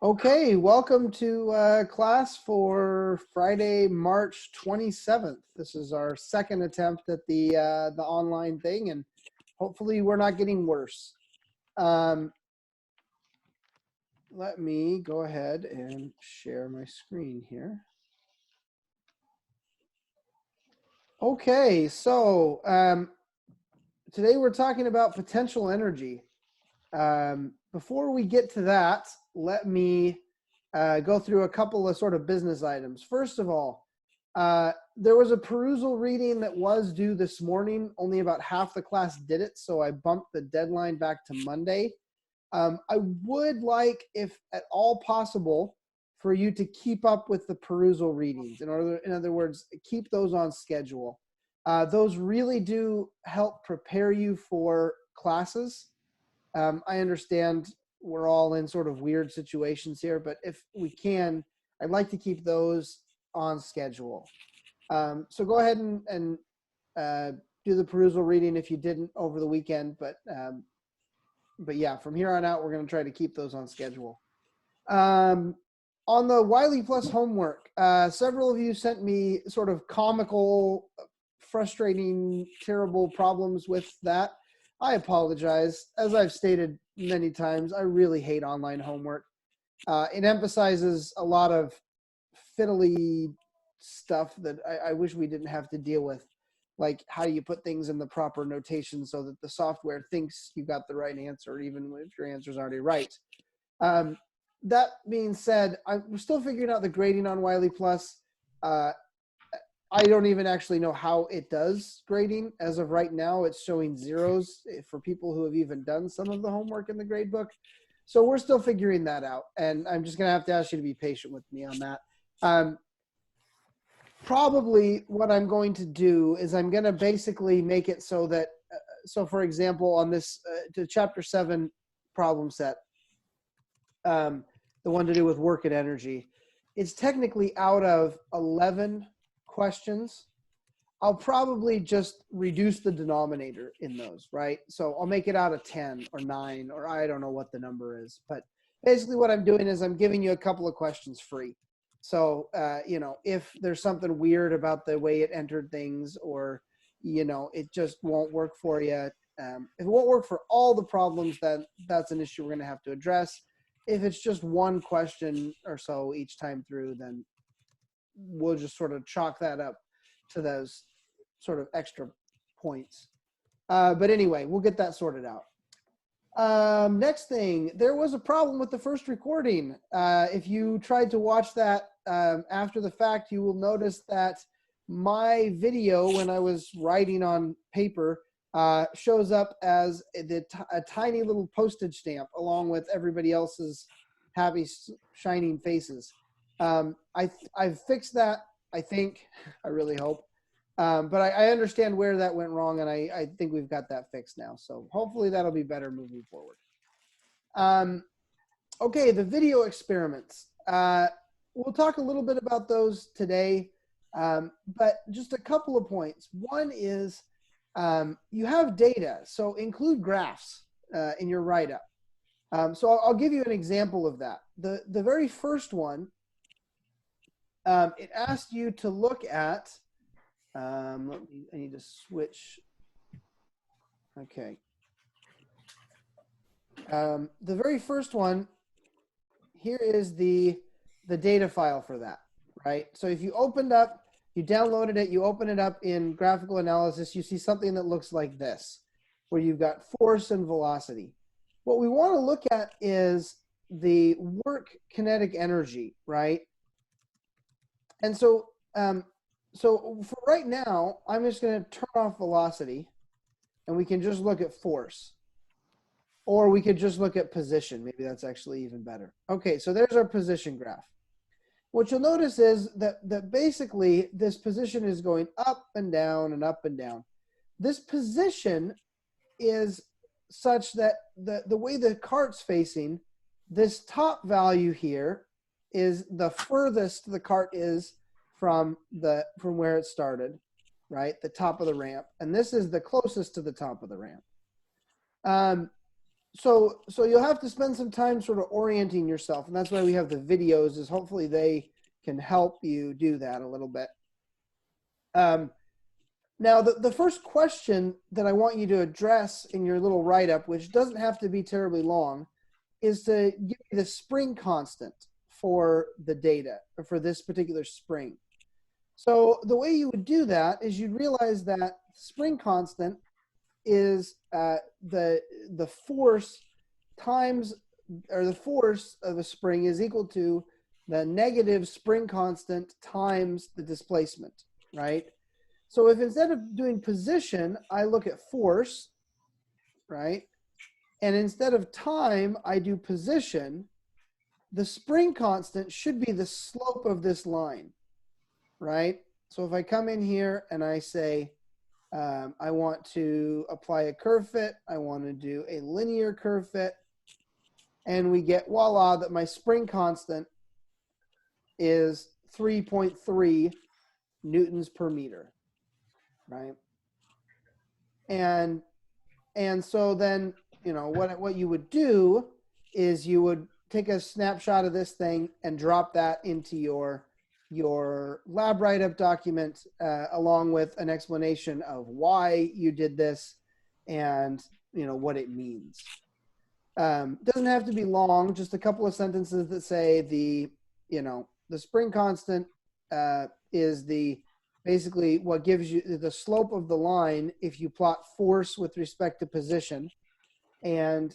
Okay, welcome to class for Friday, March 27th. This is our second attempt at the online thing, and hopefully we're not getting worse. Let me go ahead and share my screen here. Okay, so today we're talking about potential energy. Before we get to that, let me go through a couple of sort of business items. First of all, there was a perusal reading that was due this morning. Only about half the class did it, so I bumped the deadline back to Monday. I would like, if at all possible, for you to keep up with the perusal readings. In other words, keep those on schedule. Those really do help prepare you for classes. I understand we're all in sort of weird situations here, but if we can, I'd like to keep those on schedule. So go ahead and do the perusal reading if you didn't over the weekend, but yeah, from here on out, we're going to try to keep those on schedule. On the Wiley Plus homework, several of you sent me sort of comical, frustrating, terrible problems with that. I apologize. As I've stated many times, I really hate online homework. It emphasizes a lot of fiddly stuff that I wish we didn't have to deal with, like how do you put things in the proper notation so that the software thinks you got the right answer, even if your answer is already right. That being said, I'm still figuring out the grading on Wiley Plus. I don't even actually know how it does grading. As of right now, it's showing zeros for people who have even done some of the homework in the grade book. So we're still figuring that out. And I'm just going to have to ask you to be patient with me on that. Probably what I'm going to do is I'm going to basically make it so that, so for example, on this to chapter 7 problem set, the one to do with work and energy, it's technically out of 11 questions. I'll probably just reduce the denominator in those, right? So I'll make it out of 10 or 9, or I don't know what the number is. But basically what I'm doing is I'm giving you a couple of questions free. So, if there's something weird about the way it entered things, or, it just won't work for you. If it won't work for all the problems, then that's an issue we're going to have to address. If it's just one question or so each time through, then we'll just sort of chalk that up to those sort of extra points. But anyway, we'll get that sorted out. Next thing, there was a problem with the first recording. If you tried to watch that after the fact, you will notice that my video, when I was writing on paper, shows up as a tiny little postage stamp along with everybody else's happy, shining faces. I've fixed that, I think. I really hope. But I understand where that went wrong, and I think we've got that fixed now. So hopefully that'll be better moving forward. Okay, the video experiments. We'll talk a little bit about those today, but just a couple of points. One is you have data, so include graphs in your write-up. So I'll give you an example of that. The very first one, it asked you to look at, I need to switch. Okay. The very first one, here is the data file for that, right? So if you opened up, you downloaded it, you open it up in graphical analysis, you see something that looks like this, where you've got force and velocity. What we want to look at is the work kinetic energy, right? And so, so for right now, I'm just going to turn off velocity, and we can just look at force. Or we could just look at position. Maybe that's actually even better. Okay, so there's our position graph. What you'll notice is that basically this position is going up and down and up and down. This position is such that the way the cart's facing, this top value here is the furthest the cart is from where it started, right? The top of the ramp. And this is the closest to the top of the ramp. so you'll have to spend some time sort of orienting yourself, and that's why we have the videos, is hopefully they can help you do that a little bit. Now, the first question that I want you to address in your little write-up, which doesn't have to be terribly long, is to give me the spring constant for the data, or for this particular spring. So the way you would do that is you'd realize that spring constant is the force times, or the force of a spring is equal to the negative spring constant times the displacement, right? So if instead of doing position, I look at force, right? And instead of time, I do position, the spring constant should be the slope of this line, right? So if I come in here and I say, I want to apply a curve fit, I want to do a linear curve fit, and we get, voila, that my spring constant is 3.3 newtons per meter, right? And so then, you know, what you would do is you would take a snapshot of this thing and drop that into your lab write-up document, along with an explanation of why you did this and, you know, what it means. Doesn't have to be long, just a couple of sentences that say the spring constant is basically what gives you the slope of the line if you plot force with respect to position. And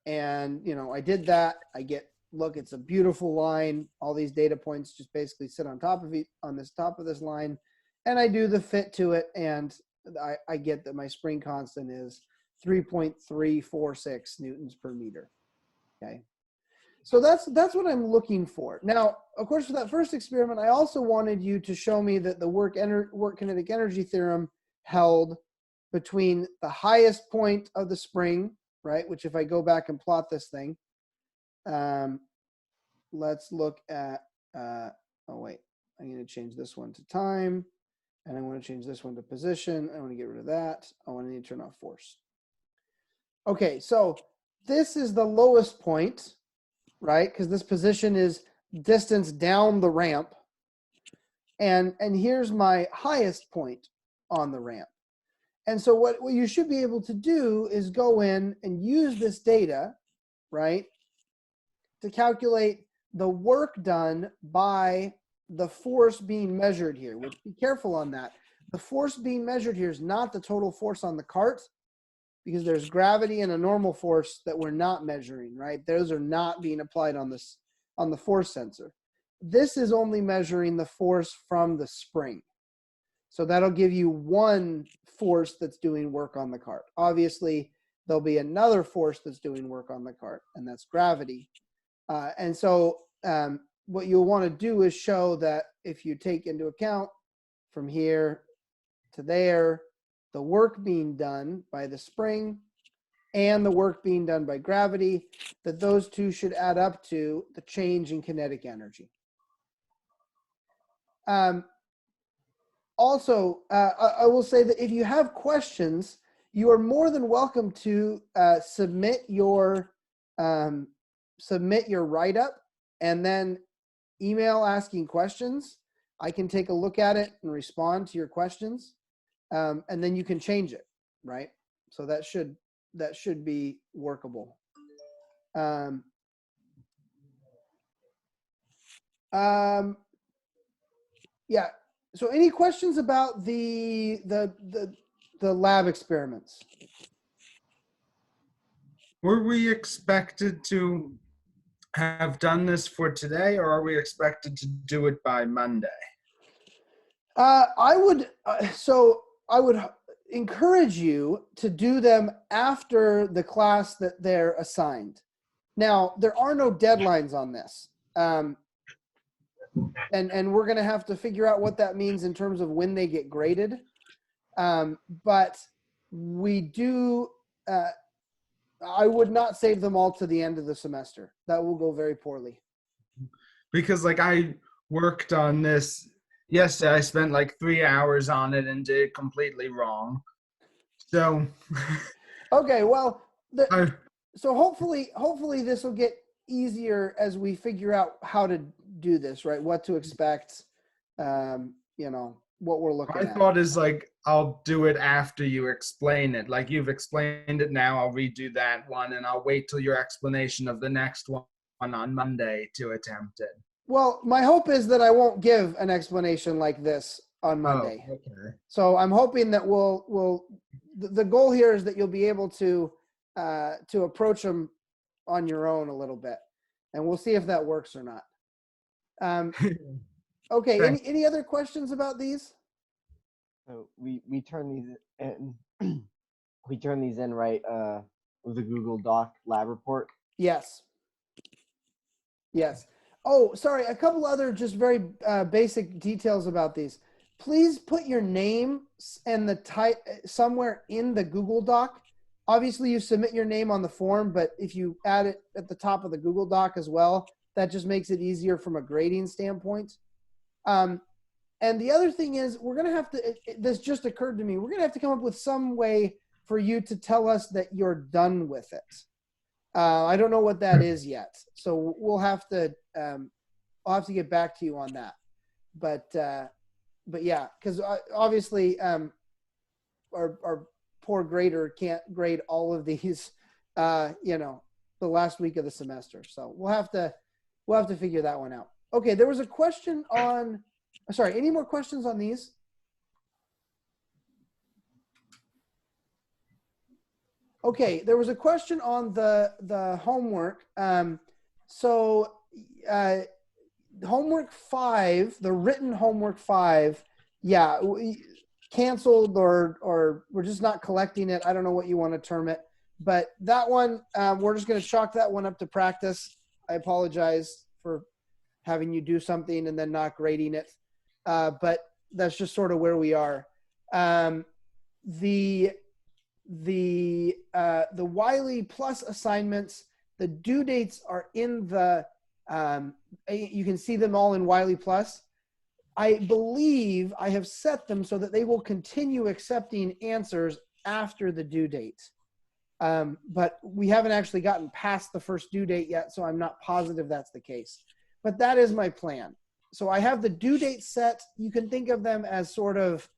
you know, I did that. I get, look, it's a beautiful line. All these data points just basically sit on top of it, on this top of this line, and I do the fit to it, and I get that my spring constant is 3.346 newtons per meter. Okay, so that's what I'm looking for. Now, of course, for that first experiment, I also wanted you to show me that the work kinetic energy theorem held between the highest point of the spring, right? Which, if I go back and plot this thing, let's look at, oh wait, I'm going to change this one to time, and I want to change this one to position. I want to get rid of that. Oh, I need to turn off force. Okay, so this is the lowest point, right? Because this position is distance down the ramp. And here's my highest point on the ramp. And so what you should be able to do is go in and use this data, right, to calculate the work done by the force being measured here. Which, be careful on that. The force being measured here is not the total force on the cart, because there's gravity and a normal force that we're not measuring, right? Those are not being applied on the force sensor. This is only measuring the force from the spring. So that'll give you one force that's doing work on the cart. Obviously, there'll be another force that's doing work on the cart, and that's gravity. And so what you'll want to do is show that if you take into account from here to there, the work being done by the spring and the work being done by gravity, that those two should add up to the change in kinetic energy. Also, I will say that if you have questions, you are more than welcome to submit your write-up and then email asking questions. I can take a look at it and respond to your questions, and then you can change it, right? So that should be workable. Yeah. So any questions about the lab experiments? Were we expected to have done this for today, or are we expected to do it by Monday? I would encourage you to do them after the class that they're assigned. Now, there are no deadlines on this. And we're going to have to figure out what that means in terms of when they get graded. But we do, I would not save them all to the end of the semester. That will go very poorly. Because like I worked on this yesterday, I spent like 3 hours on it and did it completely wrong. So. Okay, well, I, So hopefully this will get easier as we figure out how to do this, right? What to expect, what we're looking my at. thought is like I'll do it after you explain it. Like you've explained it now, I'll redo that one, and I'll wait till your explanation of the next one on Monday to attempt it. Well, my hope is that I won't give an explanation like this on Oh, Monday. okay. So I'm hoping that the goal here is that you'll be able to approach them on your own a little bit, and we'll see if that works or not. Okay. Thanks. Any other questions about these? So we turn these in. We turn these in right with the Google Doc lab report. Yes. Yes. Oh, sorry. A couple other just very basic details about these. Please put your name and the type somewhere in the Google Doc. Obviously, you submit your name on the form, but if you add it at the top of the Google Doc as well, that just makes it easier from a grading standpoint. And the other thing is, we're going to have to, this just occurred to me, we're going to have to come up with some way for you to tell us that you're done with it. I don't know what that is yet. So we'll have to, I'll have to get back to you on that. But yeah, because obviously our poor grader can't grade all of these, the last week of the semester. So we'll have to figure that one out. Okay, there was a question on, sorry, any more questions on these? Okay, there was a question on the homework. Homework 5, the written homework 5, yeah, canceled or we're just not collecting it. I don't know what you want to term it, but that one, we're just going to chalk that one up to practice. I apologize for having you do something and then not grading it, but that's just sort of where we are. The Wiley Plus assignments, the due dates are in the, you can see them all in Wiley Plus. I believe I have set them so that they will continue accepting answers after the due date. But we haven't actually gotten past the first due date yet, so I'm not positive that's the case. But that is my plan. So I have the due date set. You can think of them as sort of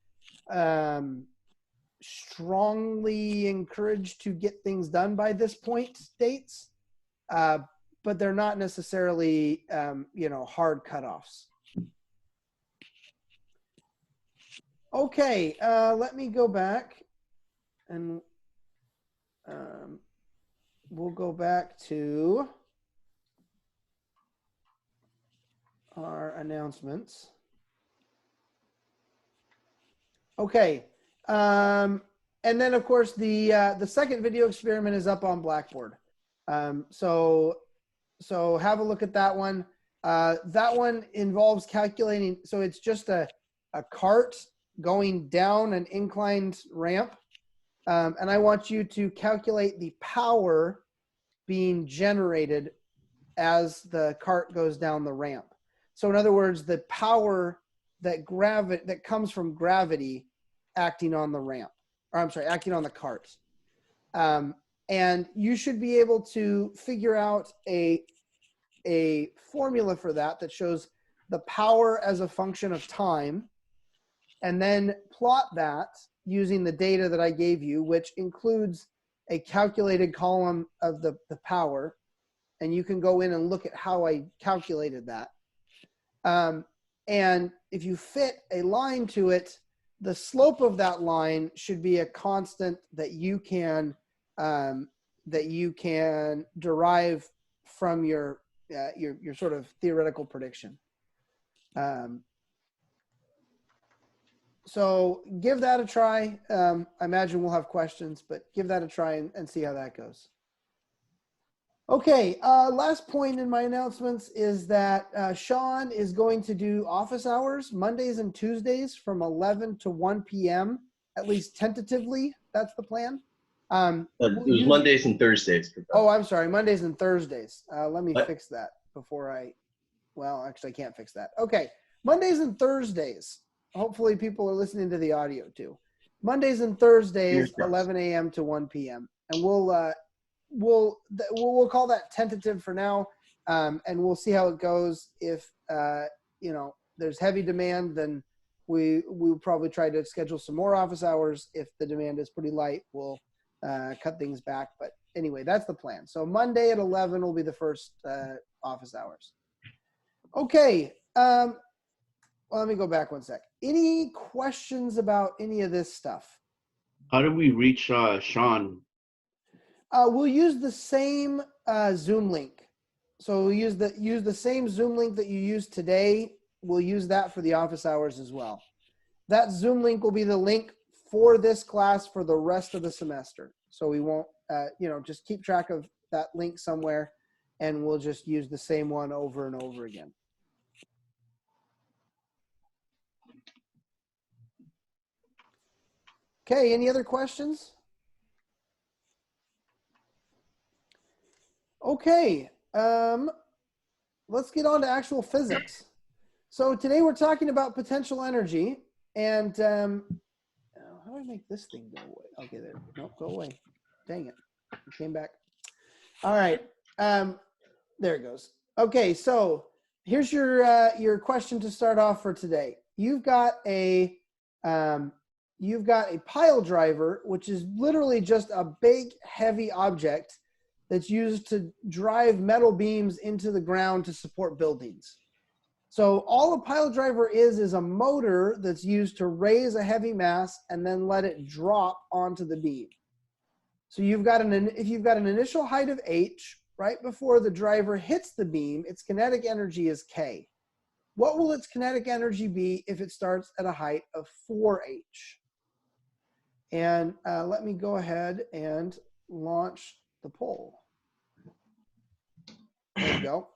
strongly encouraged to get things done by this point dates, but they're not necessarily, hard cutoffs. Okay, let me go back and we'll go back to our announcements. Okay. And then of course the second video experiment is up on Blackboard. So have a look at that one. That one involves calculating. So it's just a cart going down an inclined ramp. And I want you to calculate the power being generated as the cart goes down the ramp. So in other words, the power that comes from gravity acting on the ramp, or I'm sorry, acting on the cart. And you should be able to figure out a formula for that shows the power as a function of time, and then plot that using the data that I gave you, which includes a calculated column of the power. And you can go in and look at how I calculated that. And if you fit a line to it, the slope of that line should be a constant that you can derive from your sort of theoretical prediction. So give that a try. I imagine we'll have questions, but give that a try and see how that goes. Okay, last point in my announcements is that Sean is going to do office hours Mondays and Tuesdays from 11 to 1 p.m., at least tentatively. That's the plan. It was Mondays and Thursdays. Oh, I'm sorry, Mondays and Thursdays. Let me fix that before actually I can't fix that. Okay, Mondays and Thursdays. Hopefully people are listening to the audio too. Mondays and Thursdays, 11 a.m. to 1 p.m. And we'll call that tentative for now, and we'll see how it goes. If there's heavy demand, then we'll probably try to schedule some more office hours. If the demand is pretty light, we'll cut things back. But anyway, that's the plan. So Monday at 11 will be the first office hours. Okay. Well, let me go back one sec. Any questions about any of this stuff? How do we reach Sean? We'll use the same Zoom link. So we'll use the same Zoom link that you used today. We'll use that for the office hours as well. That Zoom link will be the link for this class for the rest of the semester. So we won't, just keep track of that link somewhere, and we'll just use the same one over and over again. Okay, any other questions? Okay, let's get on to actual physics. So today we're talking about potential energy, and how do I make this thing go away? Okay, there. Nope, go away. Dang it, it came back. All right, there it goes. Okay, so here's your question to start off for today. You've got a pile driver, which is literally just a big, heavy object that's used to drive metal beams into the ground to support buildings. So all a pile driver is a motor that's used to raise a heavy mass and then let it drop onto the beam. So if you've got an initial height of h, right before the driver hits the beam, its kinetic energy is k. What will its kinetic energy be if it starts at a height of 4h? And let me go ahead and launch the poll. There you go.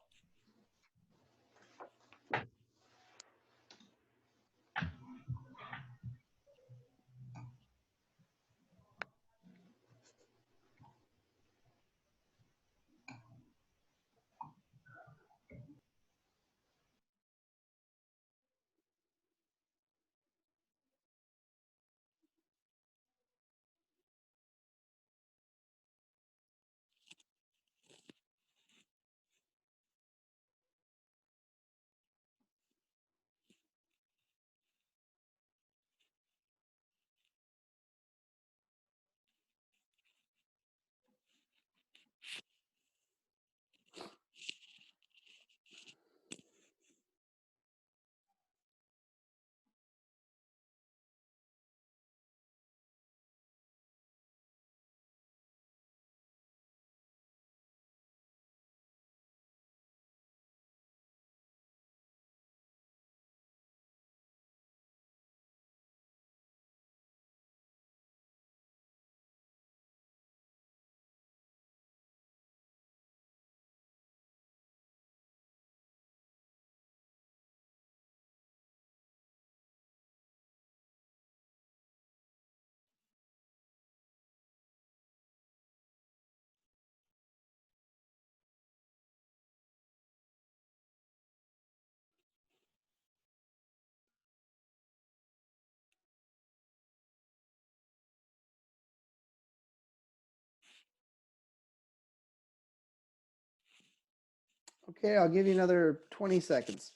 Okay, I'll give you another 20 seconds.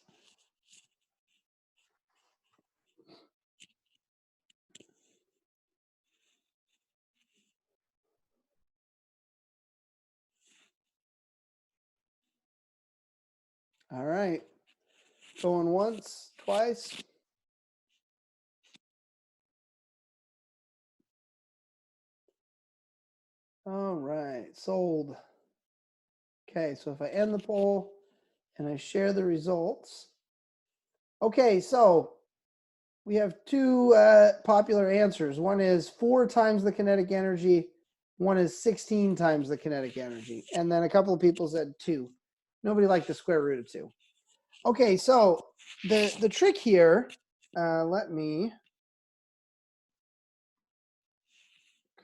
All right, going once, twice. All right, sold. Okay, so if I end the poll and I share the results. Okay, so we have two popular answers. One is 4 times the kinetic energy. One is 16 times the kinetic energy. And then a couple of people said 2. Nobody liked the square root of 2. Okay, so the trick here, let me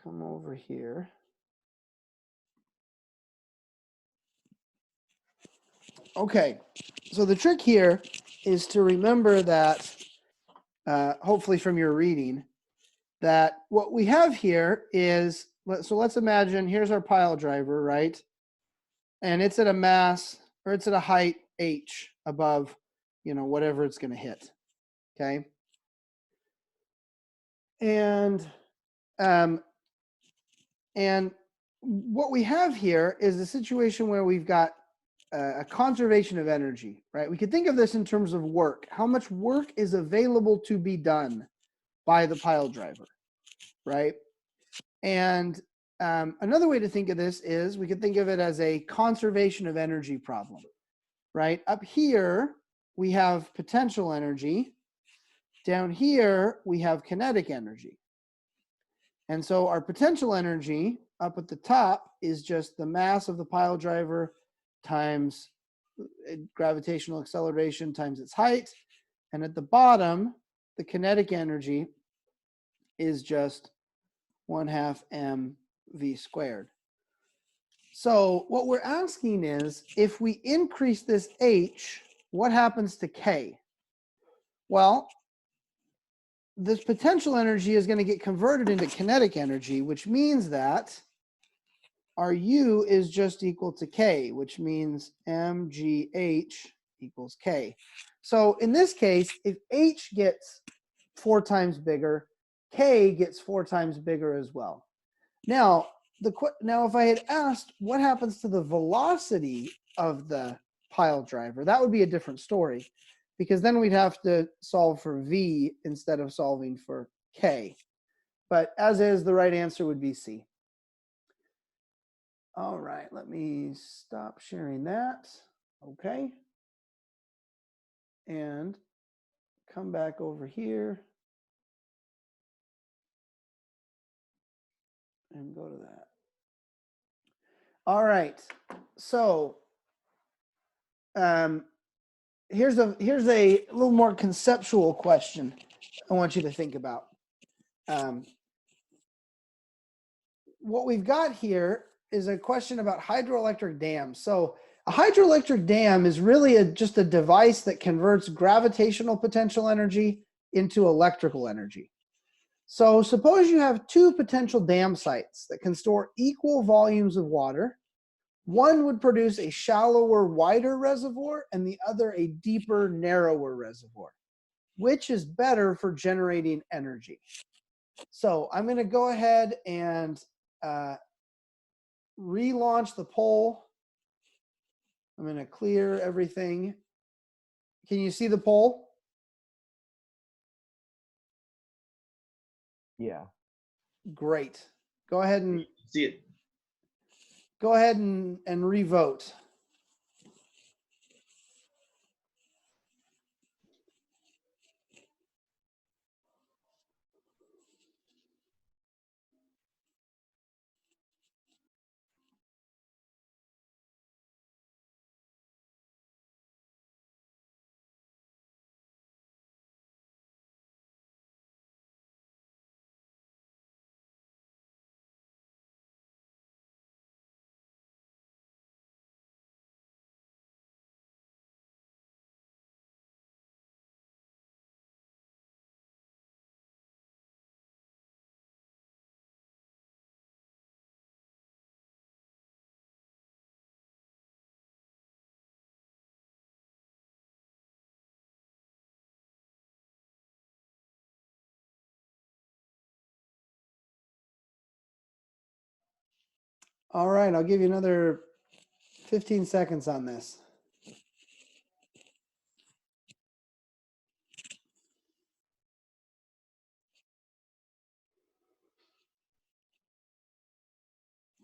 come over here. Okay, so the trick here is to remember that, hopefully from your reading, that what we have here is So let's imagine here's our pile driver, right? And it's at a mass, or it's at a height h above, whatever it's going to hit. Okay. And what we have here is a situation where we've got a conservation of energy, right? We could think of this in terms of work. How much work is available to be done by the pile driver, right? And another way to think of this is we could think of it as a conservation of energy problem, right? Up here, we have potential energy. Down here, we have kinetic energy. And so our potential energy up at the top is just the mass of the pile driver times gravitational acceleration times its height. And at the bottom, the kinetic energy is just 1/2 mv squared. So what we're asking is, if we increase this h, what happens to k? Well, this potential energy is going to get converted into kinetic energy, which means that our U is just equal to K, which means mgh equals K. So in this case, if H gets 4 times bigger, K gets 4 times bigger as well. Now, if I had asked what happens to the velocity of the pile driver, that would be a different story, because then we'd have to solve for V instead of solving for K. But as is, the right answer would be C. All right, let me stop sharing that. Okay. And come back over here and go to that. All right. So here's a little more conceptual question I want you to think about. What we've got here is a question about hydroelectric dams. So a hydroelectric dam is really just a device that converts gravitational potential energy into electrical energy. So suppose you have 2 potential dam sites that can store equal volumes of water. One would produce a shallower, wider reservoir, and the other a deeper, narrower reservoir. Which is better for generating energy? So I'm going to go ahead and relaunch the poll. I'm going to clear everything. Can you see the poll? Yeah. Great. Go ahead and See it. Go ahead and revote. All right, I'll give you another 15 seconds on this.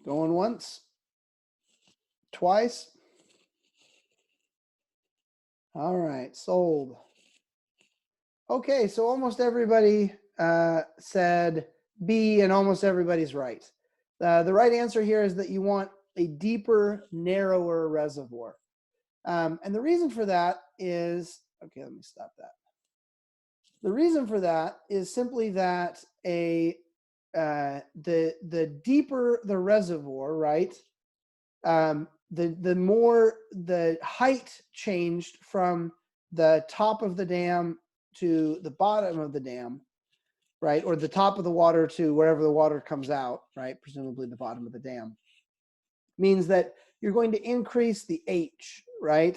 Going once, twice. All right, sold. Okay, so almost everybody said B, and almost everybody's right. The right answer here is that you want a deeper, narrower reservoir. And the reason for that is, okay, let me stop that. The reason for that is simply that the deeper the reservoir, right? The more the height changed from the top of the dam to the bottom of the dam, right? Or the top of the water to wherever the water comes out, right? Presumably the bottom of the dam. Means that you're going to increase the H, right?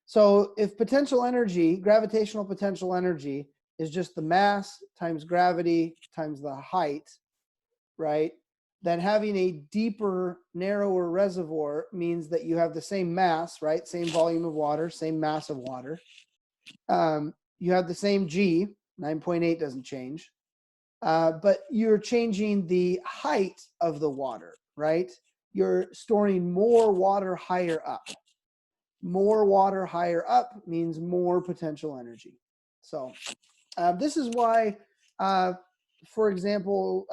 So if potential energy, gravitational potential energy, is just the mass times gravity times the height, right? Then having a deeper, narrower reservoir means that you have the same mass, right? Same volume of water, same mass of water. You have the same G, 9.8 doesn't change. But you're changing the height of the water, right? You're storing more water higher up. More water higher up means more potential energy. So this is why, for example,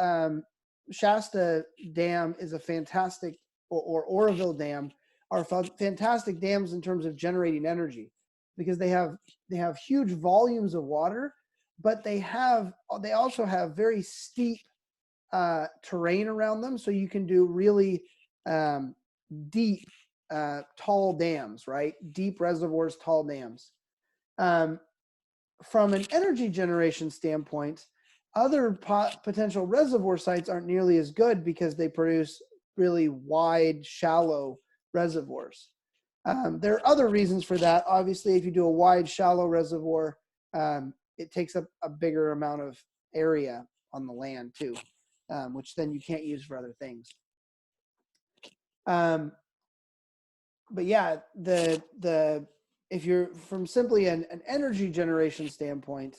Shasta Dam is a fantastic, or Oroville Dam are fantastic dams in terms of generating energy, because they have huge volumes of water, but they also have very steep terrain around them, so you can do really deep, tall dams, right? Deep reservoirs, tall dams. From an energy generation standpoint, other potential reservoir sites aren't nearly as good because they produce really wide, shallow reservoirs. There are other reasons for that. Obviously, if you do a wide, shallow reservoir, it takes up a bigger amount of area on the land too, which then you can't use for other things. But yeah, if you're from simply an energy generation standpoint,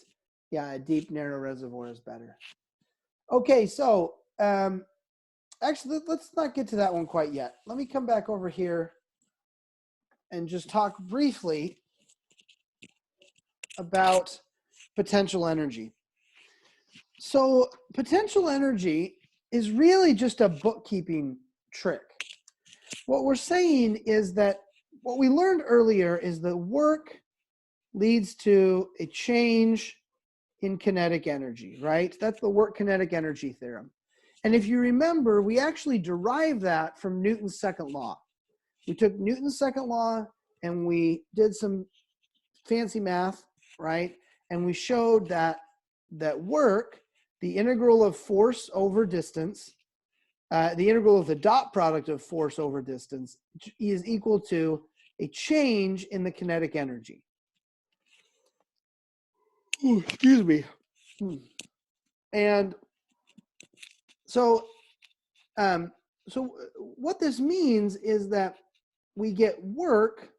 yeah, a deep, narrow reservoir is better. Okay, so actually, let's not get to that one quite yet. Let me come back over here and just talk briefly about potential energy. So potential energy is really just a bookkeeping trick. What we're saying is that what we learned earlier is that work leads to a change in kinetic energy, right? That's the work kinetic energy theorem. And if you remember, we actually derived that from Newton's second law. We took Newton's second law and we did some fancy math, right? And we showed that work, the integral of force over distance, the integral of the dot product of force over distance is equal to a change in the kinetic energy. Ooh, excuse me. And so what this means is that we get work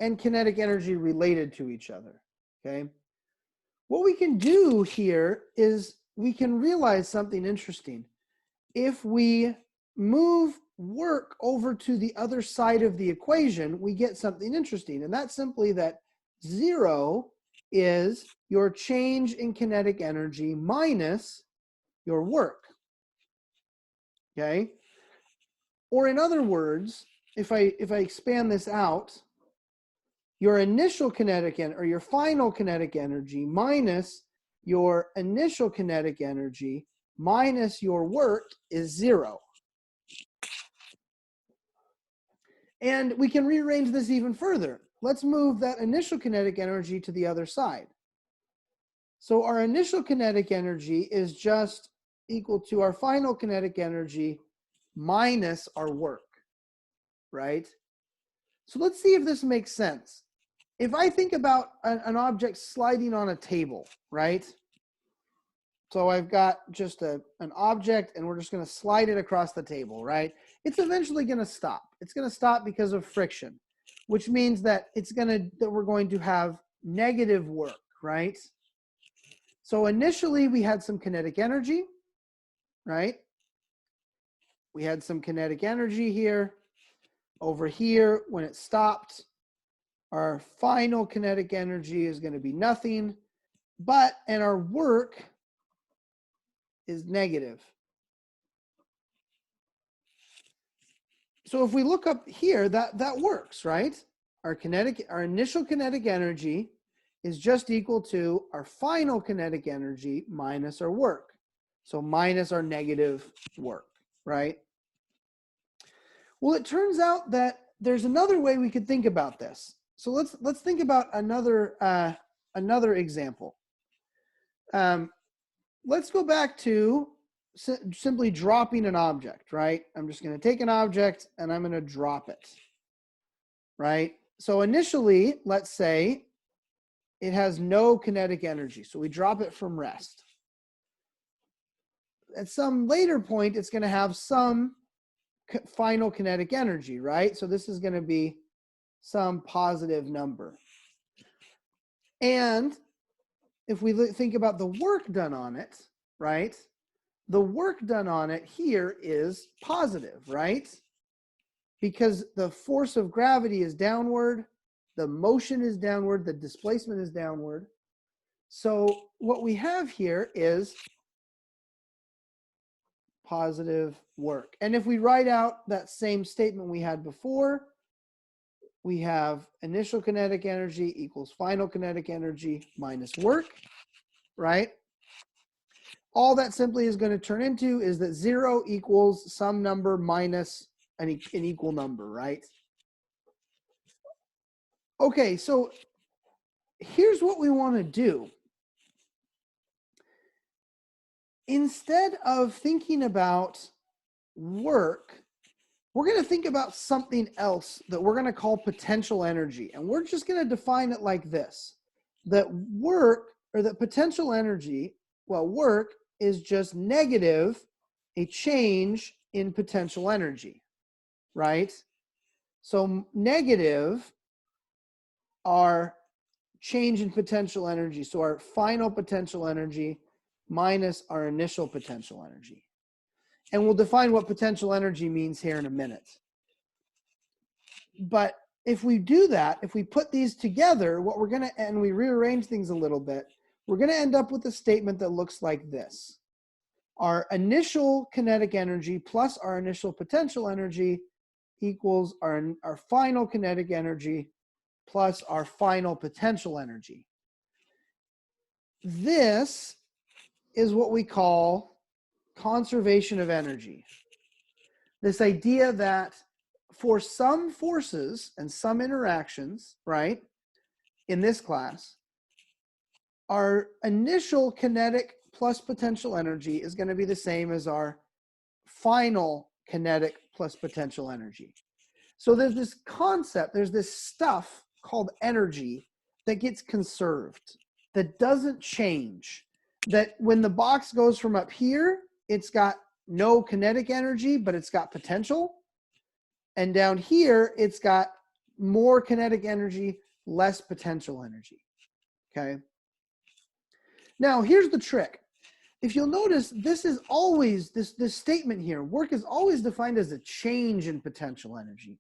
and kinetic energy related to each other, okay? What we can do here is we can realize something interesting. If we move work over to the other side of the equation, we get something interesting, and that's simply that 0 is your change in kinetic energy minus your work, okay? Or in other words, if I expand this out, your initial kinetic or your final kinetic energy minus your initial kinetic energy minus your work is 0. And we can rearrange this even further. Let's move that initial kinetic energy to the other side. So our initial kinetic energy is just equal to our final kinetic energy minus our work, right? So let's see if this makes sense. If I think about an object sliding on a table, right? So I've got just an object and we're just going to slide it across the table, right? It's eventually going to stop. It's going to stop because of friction, which means that we're going to have negative work, right? So initially we had some kinetic energy, right? We had some kinetic energy here. Over here, when it stopped, our final kinetic energy is going to be nothing, and our work is negative. So if we look up here, that works, right? Our initial kinetic energy is just equal to our final kinetic energy minus our work. So minus our negative work, right? Well, it turns out that there's another way we could think about this. So let's think about another example. let's go back to simply dropping an object, right? I'm just going to take an object and I'm going to drop it, right? So initially, let's say it has no kinetic energy. So we drop it from rest. At some later point, it's going to have some final kinetic energy, right? So this is going to be some positive number. And if we think about the work done on it, right? The work done on it here is positive, right? Because the force of gravity is downward, the motion is downward, the displacement is downward. So what we have here is positive work. And if we write out that same statement we had before, we have initial kinetic energy equals final kinetic energy minus work, right? All that simply is going to turn into is that 0 equals some number minus an equal number, right? Okay, so here's what we want to do. Instead of thinking about work, we're going to think about something else that we're going to call potential energy. And we're just going to define it like this, that work, or that potential energy, well, work is just negative a change in potential energy, right? So negative our change in potential energy. So our final potential energy minus our initial potential energy. And we'll define what potential energy means here in a minute. But if we do that, if we put these together, what we're going to, and we rearrange things a little bit, we're going to end up with a statement that looks like this. Our initial kinetic energy plus our initial potential energy equals our final kinetic energy plus our final potential energy. This is what we call conservation of energy. This idea that for some forces and some interactions, right, in this class, our initial kinetic plus potential energy is going to be the same as our final kinetic plus potential energy. So there's this concept, there's this stuff called energy that gets conserved, that doesn't change, that when the box goes from up here, it's got no kinetic energy, but it's got potential. And down here, it's got more kinetic energy, less potential energy, okay? Now, here's the trick. If you'll notice, this is always, this statement here, work is always defined as a change in potential energy.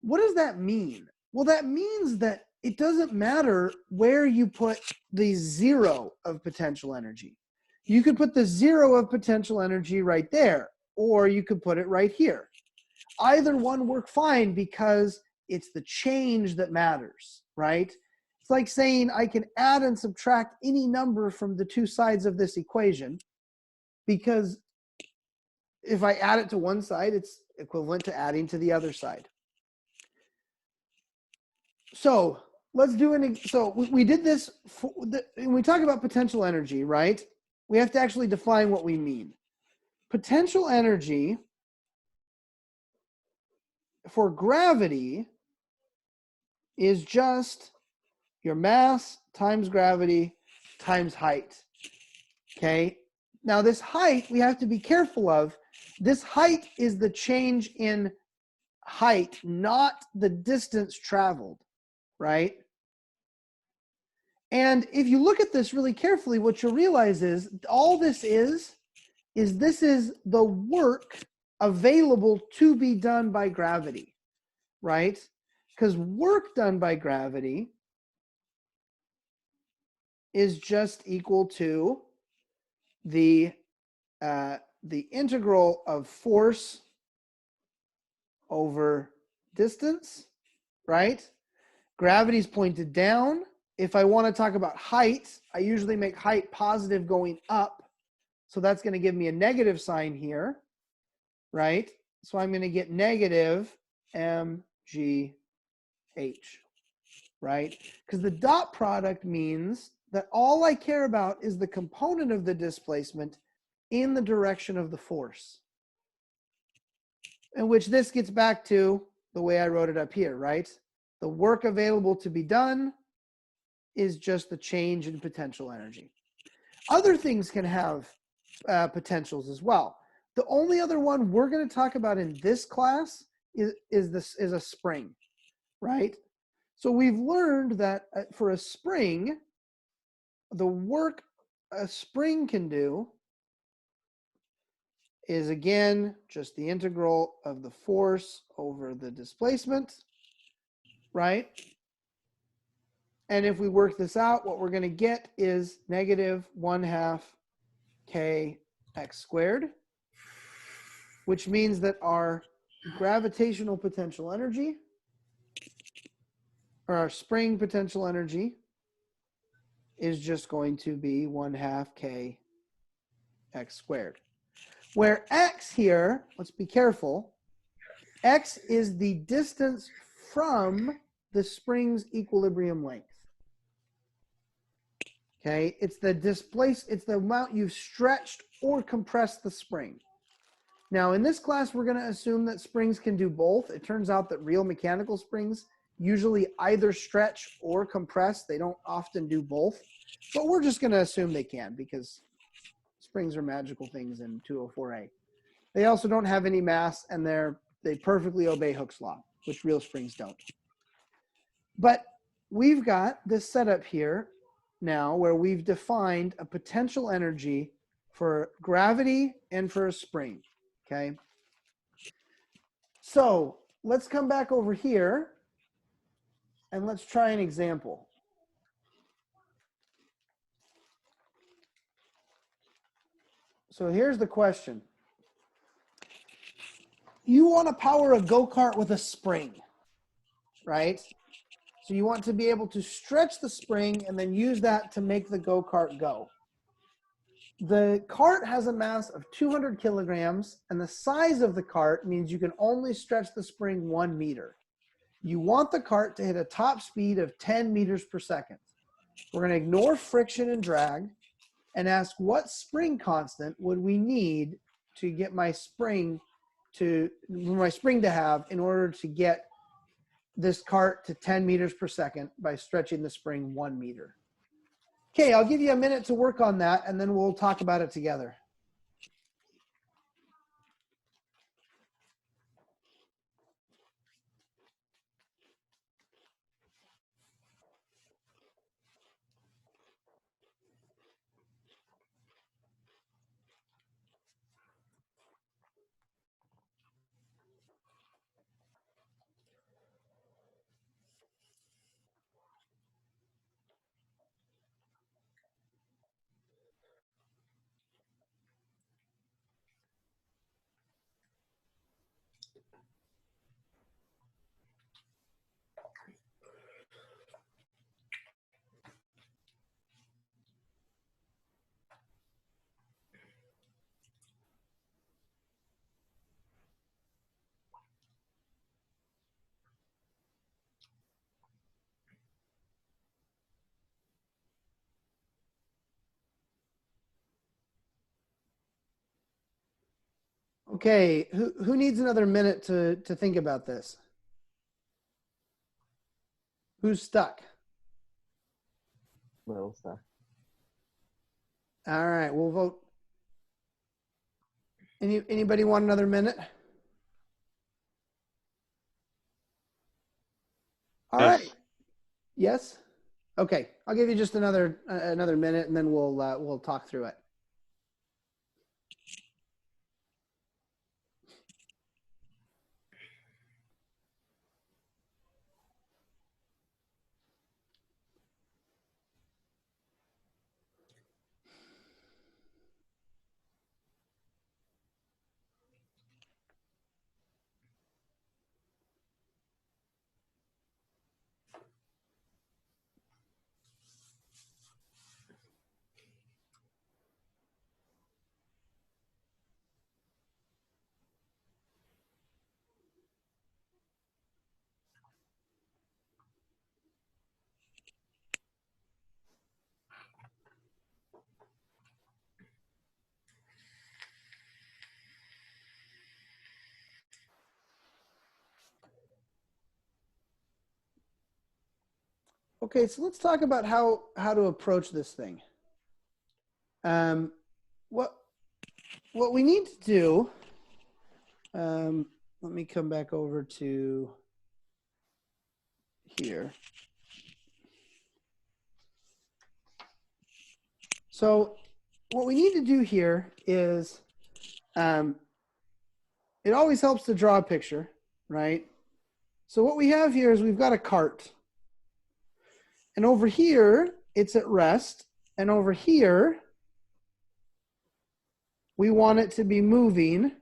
What does that mean? Well, that means that it doesn't matter where you put the 0 of potential energy. You could put the 0 of potential energy right there, or you could put it right here. Either one work fine because it's the change that matters, right? It's like saying I can add and subtract any number from the two sides of this equation, because if I add it to one side, it's equivalent to adding to the other side. So let's do so we did this, when we talk about potential energy, right? We have to actually define what we mean. Potential energy for gravity is just your mass times gravity times height, okay? Now this height, we have to be careful of. This height is the change in height, not the distance traveled, right? And if you look at this really carefully, what you'll realize is all this is this is the work available to be done by gravity, right? Because work done by gravity is just equal to the integral of force over distance, right? Gravity's pointed down. If I want to talk about height, I usually make height positive going up. So that's going to give me a negative sign here, right? So I'm going to get negative mgh, right? Because the dot product means that all I care about is the component of the displacement in the direction of the force. In which this gets back to the way I wrote it up here, right? The work available to be done is just the change in potential energy. Other things can have potentials as well. The only other one we're going to talk about in this class is a spring, right? So we've learned that for a spring, the work a spring can do is, again, just the integral of the force over the displacement, right? And if we work this out, what we're going to get is -1/2 kx squared, which means that our gravitational potential energy, or our spring potential energy, is just going to be 1/2 kx squared. Where x here, let's be careful, x is the distance from the spring's equilibrium length. Okay, it's the amount you've stretched or compressed the spring. Now, in this class, we're going to assume that springs can do both. It turns out that real mechanical springs usually either stretch or compress. They don't often do both, but we're just going to assume they can because springs are magical things in 204A. They also don't have any mass, and they perfectly obey Hooke's law, which real springs don't. But we've got this setup here now where we've defined a potential energy for gravity and for a spring, okay? So let's come back over here and let's try an example. So here's the question. You want to power a go-kart with a spring, right? So you want to be able to stretch the spring and then use that to make the go-kart go. The cart has a mass of 200 kilograms, and the size of the cart means you can only stretch the spring 1 meter. You want the cart to hit a top speed of 10 meters per second. We're going to ignore friction and drag and ask what spring constant would we need to get my spring to have in order to get this cart to 10 meters per second by stretching the spring 1 meter. Okay, I'll give you a minute to work on that, and then we'll talk about it together. Okay, who needs another minute to think about this? Who's stuck? Little stuff. All right, we'll vote. Anybody want another minute? All Yes. right. Yes? Okay, I'll give you just another minute, and then we'll talk through it. Okay, so let's talk about how to approach this thing. What we need to do, let me come back over to here. So what we need to do here is, it always helps to draw a picture, right? So what we have here is we've got a cart. And over here, it's at rest. And over here, we want it to be moving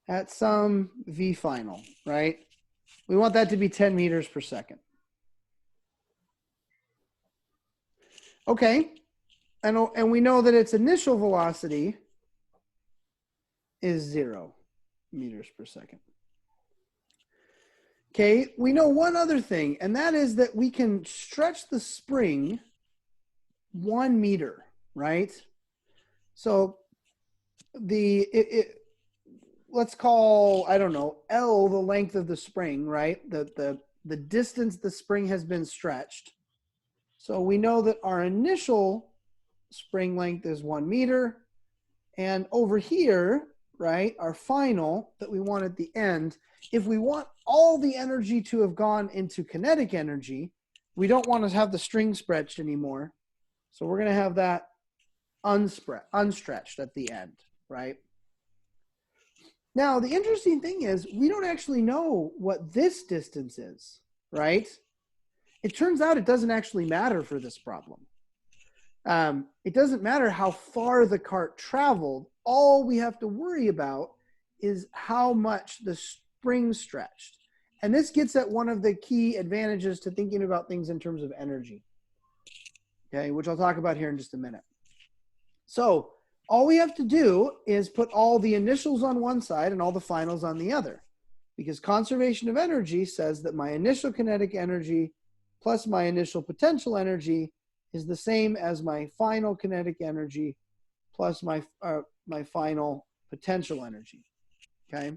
at some V final, right? We want that to be 10 meters per second. Okay, and we know that its initial velocity is 0 meters per second. Okay, we know one other thing, and that is that we can stretch the spring 1 meter, right? So let's call, I don't know, L the length of the spring, right? The distance the spring has been stretched. So we know that our initial spring length is 1 meter. And over here, right, our final that we want at the end, if we want all the energy to have gone into kinetic energy, we don't want to have the string stretched anymore. So we're going to have that unstretched at the end, right? Now, the interesting thing is we don't actually know what this distance is, right? It turns out it doesn't actually matter for this problem. It doesn't matter how far the cart traveled. All we have to worry about is how much the spring stretched. And this gets at one of the key advantages to thinking about things in terms of energy, okay, which I'll talk about here in just a minute. So all we have to do is put all the initials on one side and all the finals on the other, because conservation of energy says that my initial kinetic energy plus my initial potential energy is the same as my final kinetic energy plus my final potential energy, okay?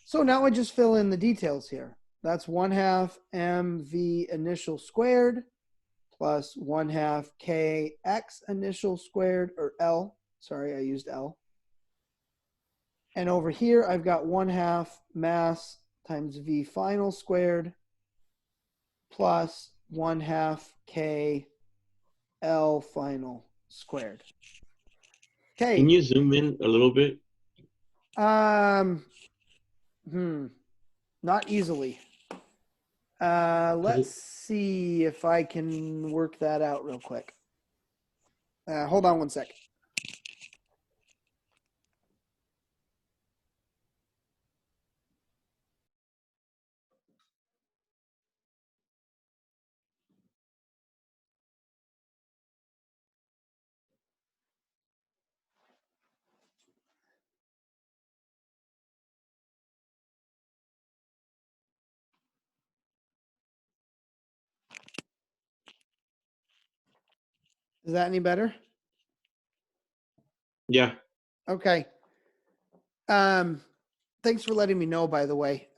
So now I just fill in the details here. That's 1/2 mv initial squared plus 1/2 kx initial squared, or L. Sorry, I used L. And over here, I've got 1/2 mass times v final squared plus 1/2 k L final squared. Okay. Can you zoom in a little bit? Not easily. Let's see if I can work that out real quick. Hold on one sec. Is that any better? Yeah. Okay. Thanks for letting me know, by the way.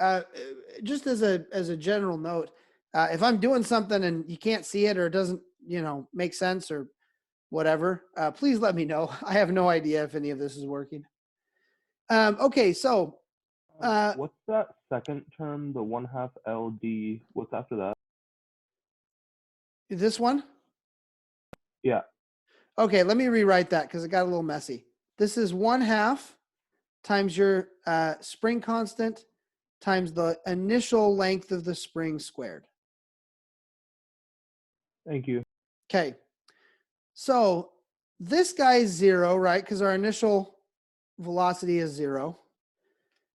Just as a general note, if I'm doing something and you can't see it or it doesn't, make sense or whatever, please let me know. I have no idea if any of this is working. Okay, so what's that second term, the 1/2 LD? What's after that? this one? Yeah. Okay, let me rewrite that because it got a little messy. This is 1/2 times your spring constant times the initial length of the spring squared. Thank you. Okay, so this guy is 0, right? Because our initial velocity is 0.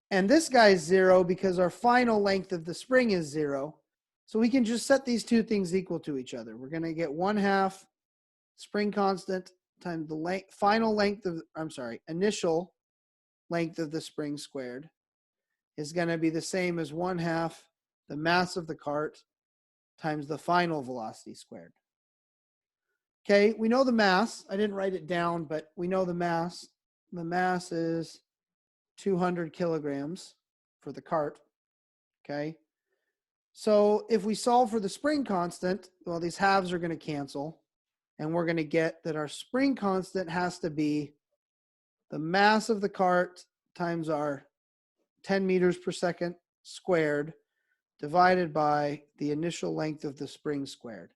And this guy is 0 because our final length of the spring is 0. So we can just set these two things equal to each other. We're going to get 1/2 spring constant times the initial length of the spring squared is going to be the same as 1/2 the mass of the cart times the final velocity squared. Okay, we know the mass. I didn't write it down, but we know the mass. The mass is 200 kilograms for the cart. Okay, So if we solve for the spring constant, well, these halves are going to cancel. And we're going to get that our spring constant has to be the mass of the cart times our 10 meters per second squared divided by the initial length of the spring squared.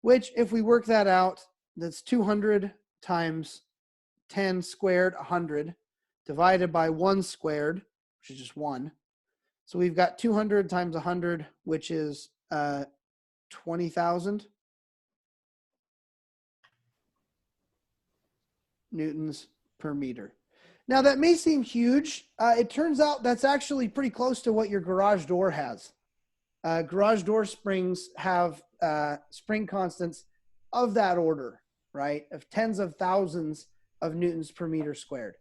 Which, if we work that out, that's 200 times 10 squared, 100, divided by 1 squared, which is just 1. So we've got 200 times 100, which is 20,000 newtons per meter. Now, that may seem huge. It turns out that's actually pretty close to what your garage door has. Garage door springs have spring constants of that order, right? Of tens of thousands of newtons per meter squared.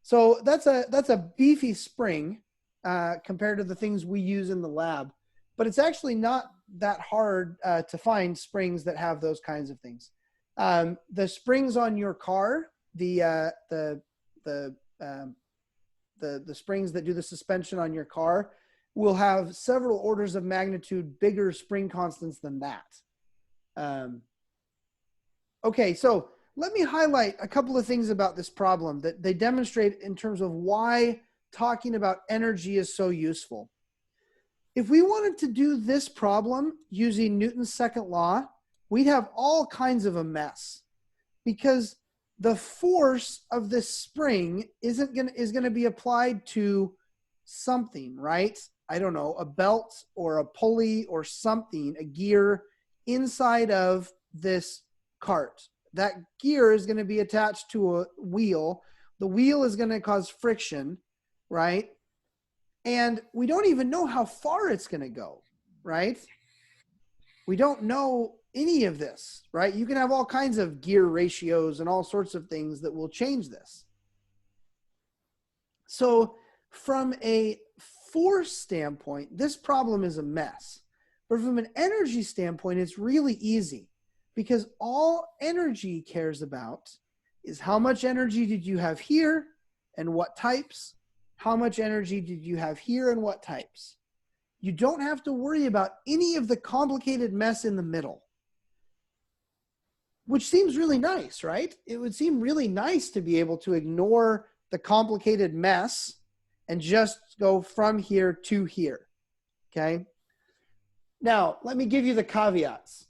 So that's a beefy spring compared to the things we use in the lab. But it's actually not that hard to find springs that have those kinds of things. The springs on your car, the springs that do the suspension on your car will have several orders of magnitude bigger spring constants than that. Okay, so let me highlight a couple of things about this problem that they demonstrate in terms of why talking about energy is so useful. If we wanted to do this problem using Newton's second law, we'd have all kinds of a mess, because the force of this spring is going to be applied to something, right? I don't know, a belt or a pulley or something, a gear inside of this cart. That gear is going to be attached to a wheel. The wheel is going to cause friction, right? And we don't even know how far it's going to go, right? We don't know any of this, right? You can have all kinds of gear ratios and all sorts of things that will change this. So from a force standpoint, this problem is a mess. But from an energy standpoint, it's really easy, because all energy cares about is how much energy did you have here and what types? How much energy did you have here and what types? You don't have to worry about any of the complicated mess in the middle, which seems really nice, right? It would seem really nice to be able to ignore the complicated mess and just go from here to here, okay? Now, let me give you the caveats.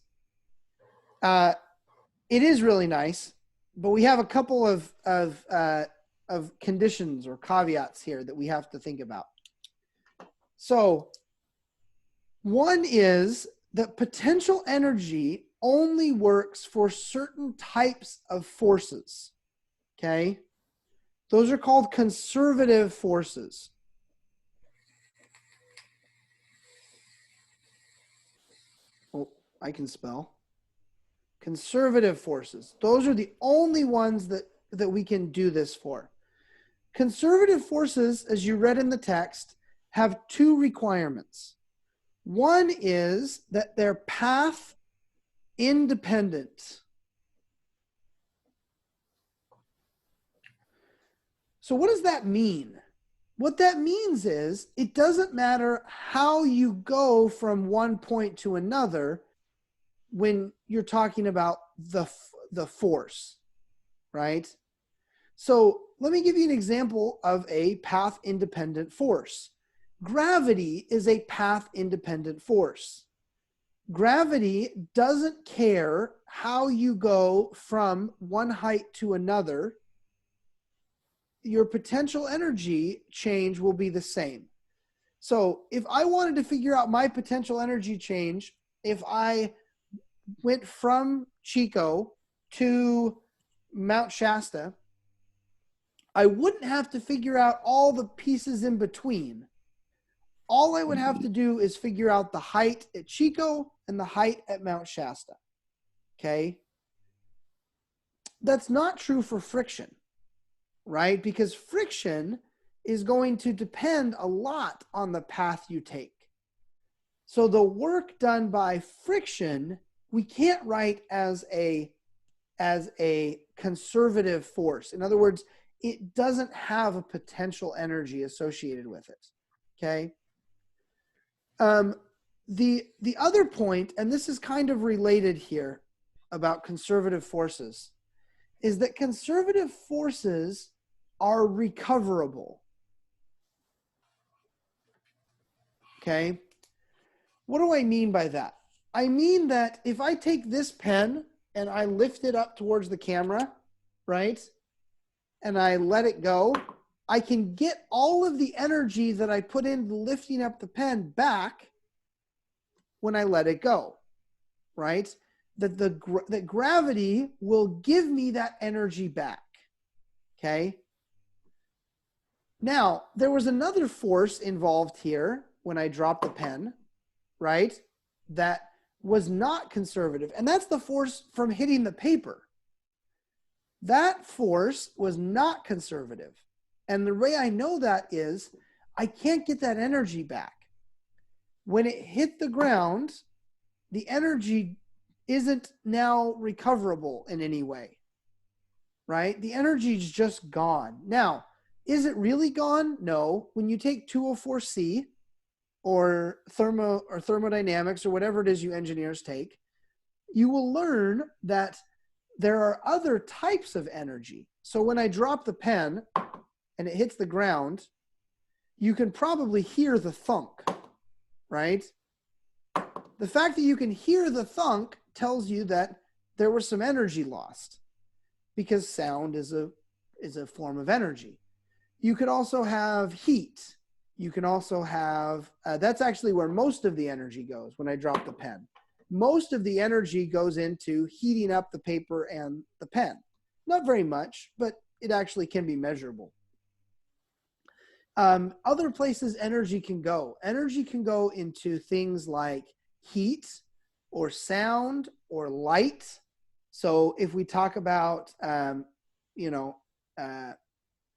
It is really nice, but we have a couple of conditions or caveats here that we have to think about. So one is that potential energy only works for certain types of forces, okay? Those are called conservative forces. Oh, I can spell. Conservative forces. Those are the only ones that we can do this for. Conservative forces, as you read in the text, have two requirements. One is that they're path independent. So what does that mean? What that means is it doesn't matter how you go from one point to another when you're talking about the force, right? So let me give you an example of a path-independent force. Gravity is a path-independent force. Gravity doesn't care how you go from one height to another. Your potential energy change will be the same. So if I wanted to figure out my potential energy change, if I went from Chico to Mount Shasta, I wouldn't have to figure out all the pieces in between. All I would have to do is figure out the height at Chico and the height at Mount Shasta, okay? That's not true for friction, right? Because friction is going to depend a lot on the path you take. So the work done by friction, we can't write as a conservative force. In other words, it doesn't have a potential energy associated with it, okay? the other point, and this is kind of related here about conservative forces, is that conservative forces are recoverable. Okay? What do I mean by that? I mean that if I take this pen and I lift it up towards the camera, right? And I let it go, I can get all of the energy that I put into lifting up the pen back when I let it go, right? That gravity will give me that energy back, okay? Now, there was another force involved here when I dropped the pen, right? That was not conservative, and that's the force from hitting the paper. That force was not conservative. And the way I know that is I can't get that energy back. When it hit the ground, the energy isn't now recoverable in any way, right? The energy is just gone. Now, is it really gone? No. When you take 204C or thermodynamics or whatever it is you engineers take, you will learn that there are other types of energy. So when I drop the pen and it hits the ground, you can probably hear the thunk, right? The fact that you can hear the thunk tells you that there was some energy lost, because sound is a form of energy. You could also have heat. You can also have, that's actually where most of the energy goes when I drop the pen. Most of the energy goes into heating up the paper and the pen. Not very much, but it actually can be measurable. Other places energy can go. Energy can go into things like heat or sound or light. So if we talk about,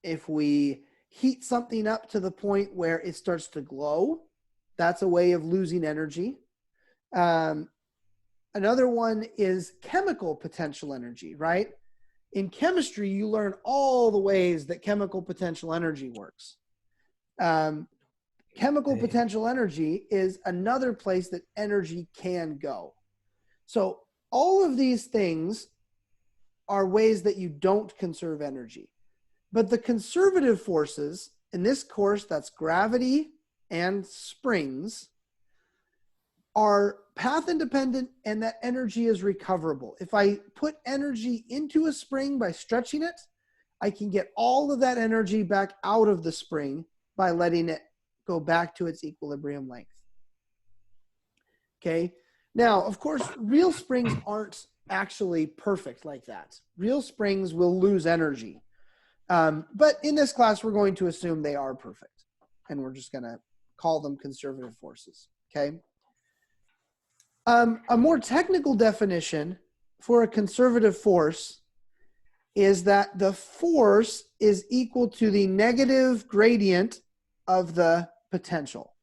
if we heat something up to the point where it starts to glow, that's a way of losing energy. Another one is chemical potential energy, right? In chemistry, you learn all the ways that chemical potential energy works. Chemical potential energy is another place that energy can go. So all of these things are ways that you don't conserve energy. But the conservative forces, in this course, that's gravity and springs, are path independent, and that energy is recoverable. If I put energy into a spring by stretching it, I can get all of that energy back out of the spring by letting it go back to its equilibrium length. Okay. Now, of course, real springs aren't actually perfect like that. Real springs will lose energy. But in this class, we're going to assume they are perfect, and we're just going to call them conservative forces. Okay. A more technical definition for a conservative force is that the force is equal to the negative gradient of the potential.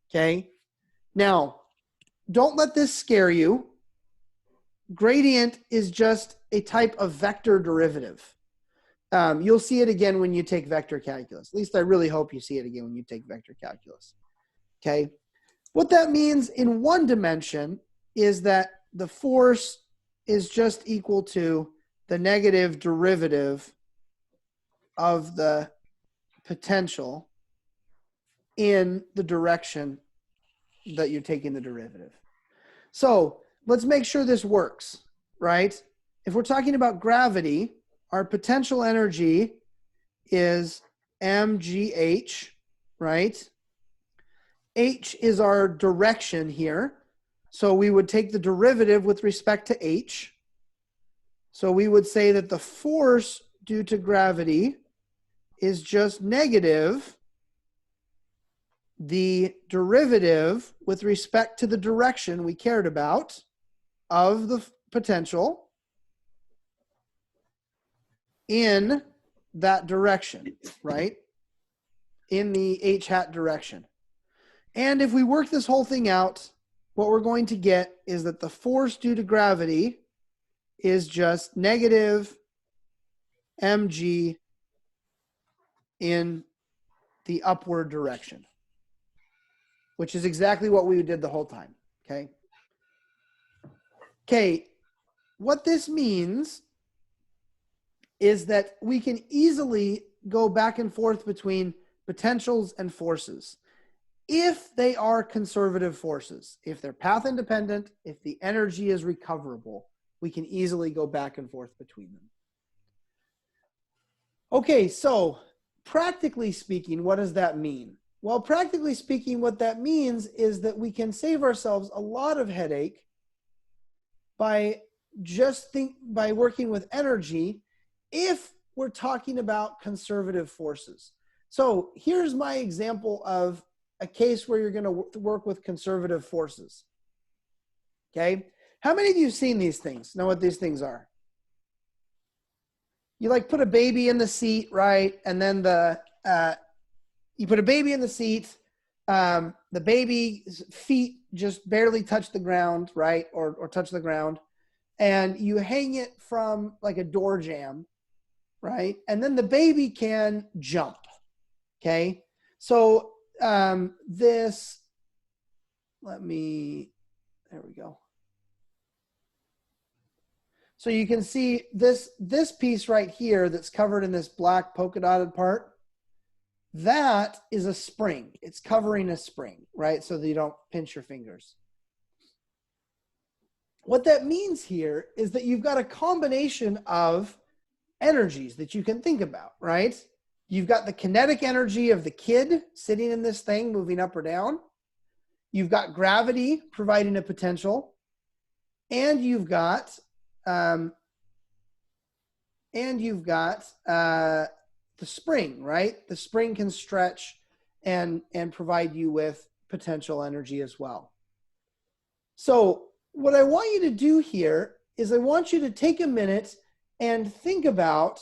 Okay. Now, don't let this scare you. Gradient is just a type of vector derivative. You'll see it again when you take vector calculus. At least I really hope you see it again when you take vector calculus. Okay. What that means in one dimension is that the force is just equal to the negative derivative of the potential in the direction that you're taking the derivative. So let's make sure this works, right? If we're talking about gravity, our potential energy is mgh, right? H is our direction here. So we would take the derivative with respect to h. So we would say that the force due to gravity is just negative the derivative with respect to the direction we cared about of the potential in that direction, right? In the h hat direction. And if we work this whole thing out, what we're going to get is that the force due to gravity is just negative mg in the upward direction. which is exactly what we did the whole time. Okay. Okay. What this means is that we can easily go back and forth between potentials and forces if they are conservative forces. If they're path independent, if the energy is recoverable, we can easily go back and forth between them. Okay, so practically speaking, what does that mean? Well, practically speaking, what that means is that we can save ourselves a lot of headache by by working with energy if we're talking about conservative forces. So here's my example of a case where you're going to work with conservative forces. Okay. How many of you have seen these things? Know what these things are? You like put a baby in the seat, right? And then you put a baby in the seat. The baby's feet just barely touch the ground, right? Or touch the ground. And you hang it from like a door jamb, right? And then the baby can jump. Okay. So there we go. So you can see this piece right here that's covered in this black polka dotted part. That is a spring. It's covering a spring, right? So that you don't pinch your fingers. What that means here is that you've got a combination of energies that you can think about, right? You've got the kinetic energy of the kid sitting in this thing, moving up or down. You've got gravity providing a potential, and you've got the spring, right? The spring can stretch and provide you with potential energy as well. So what I want you to do here is I want you to take a minute and think about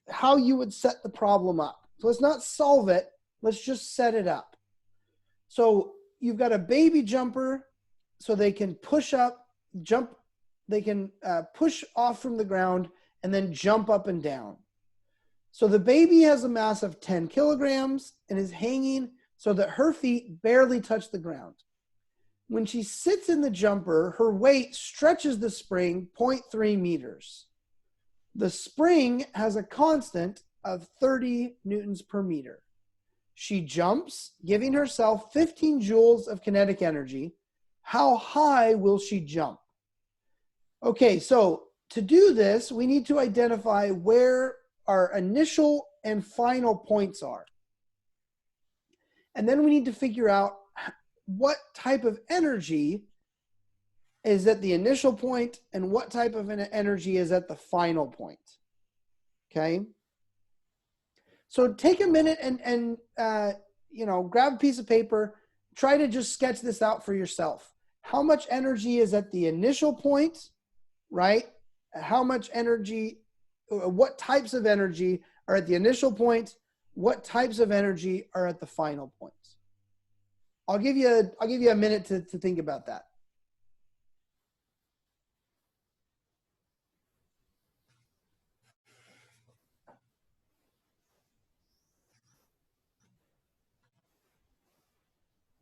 how you would set the problem up. So let's not solve it. Let's just set it up. So you've got a baby jumper, so they can push up, jump. They can push off from the ground and then jump up and down. So the baby has a mass of 10 kilograms and is hanging so that her feet barely touch the ground. When she sits in the jumper, her weight stretches the spring 0.3 meters. The spring has a constant of 30 newtons per meter. She jumps, giving herself 15 joules of kinetic energy. How high will she jump? Okay, so to do this, we need to identify where our initial and final points are. And then we need to figure out what type of energy is at the initial point and what type of energy is at the final point. Okay? So take a minute and grab a piece of paper, try to just sketch this out for yourself. How much energy is at the initial point, right? How much energy, what types of energy are at the initial point? What types of energy are at the final point? I'll give you a minute to think about that.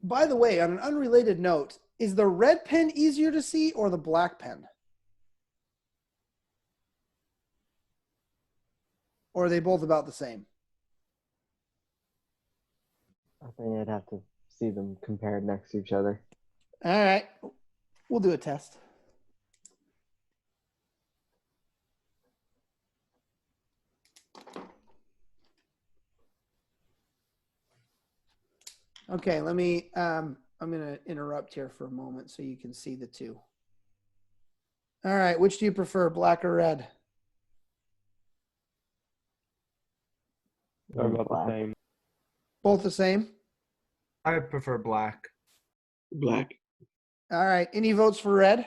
By the way, on an unrelated note, is the red pen easier to see or the black pen? Or are they both about the same? I think I'd have to see them compared next to each other. All right. We'll do a test. Okay, let me, I'm going to interrupt here for a moment so you can see the two. All right, which do you prefer, black or red? They're about Black. the same. Both the same? I prefer black. Black. All right, any votes for red?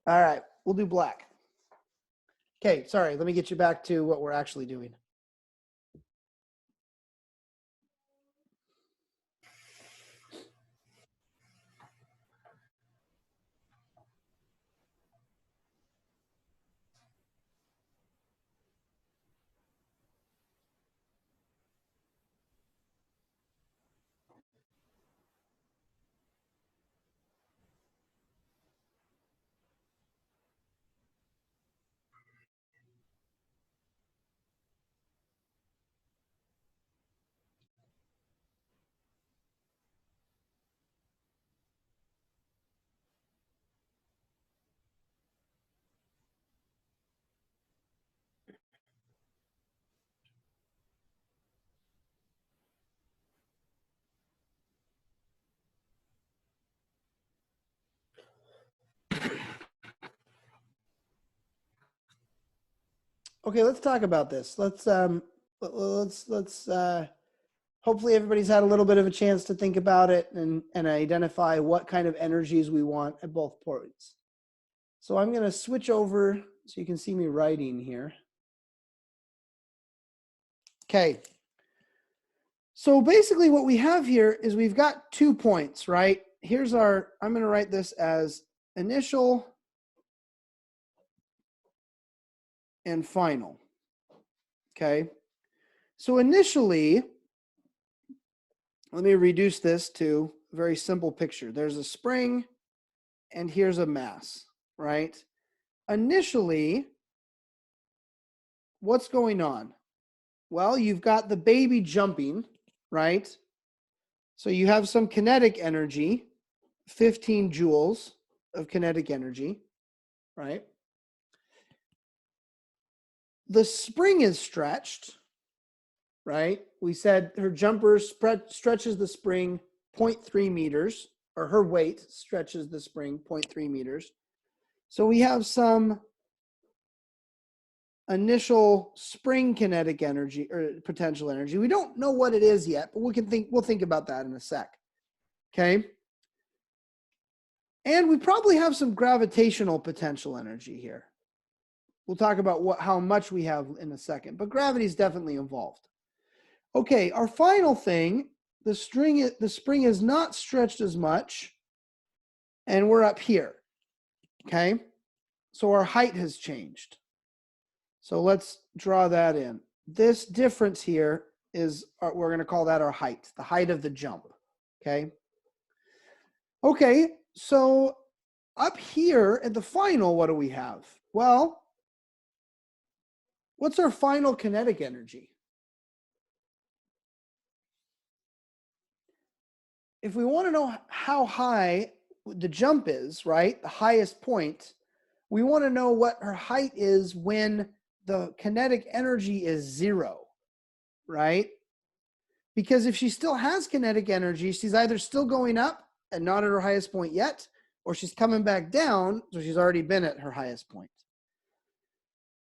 All right, we'll do black. Okay, sorry, let me get you back to what we're actually doing. Okay, let's talk about this. Let's hopefully everybody's had a little bit of a chance to think about it and identify what kind of energies we want at both points. So I'm going to switch over so you can see me writing here. Okay. So basically what we have here is we've got 2 points, right? Here's our, I'm going to write this as initial and final. Okay. So initially, let me reduce this to a very simple picture. There's a spring and here's a mass, right? Initially, what's going on? Well, you've got the baby jumping, right? So you have some kinetic energy, 15 joules of kinetic energy, right? The spring is stretched, right? We said her jumper stretches the spring 0.3 meters, or her weight stretches the spring 0.3 meters. So we have some initial spring kinetic energy or potential energy. We don't know what it is yet, but we'll think about that in a sec. Okay. And we probably have some gravitational potential energy here. We'll talk about how much we have in a second, but gravity is definitely involved. Okay, our final thing, the spring is not stretched as much, and we're up here. Okay, so our height has changed. So let's draw that in. This difference here is, we're going to call that our height, the height of the jump. Okay. Okay, so up here at the final, what do we have? Well, what's our final kinetic energy? If we want to know how high the jump is, right, the highest point, we want to know what her height is when the kinetic energy is 0, right? Because if she still has kinetic energy, she's either still going up and not at her highest point yet, or she's coming back down, so she's already been at her highest point.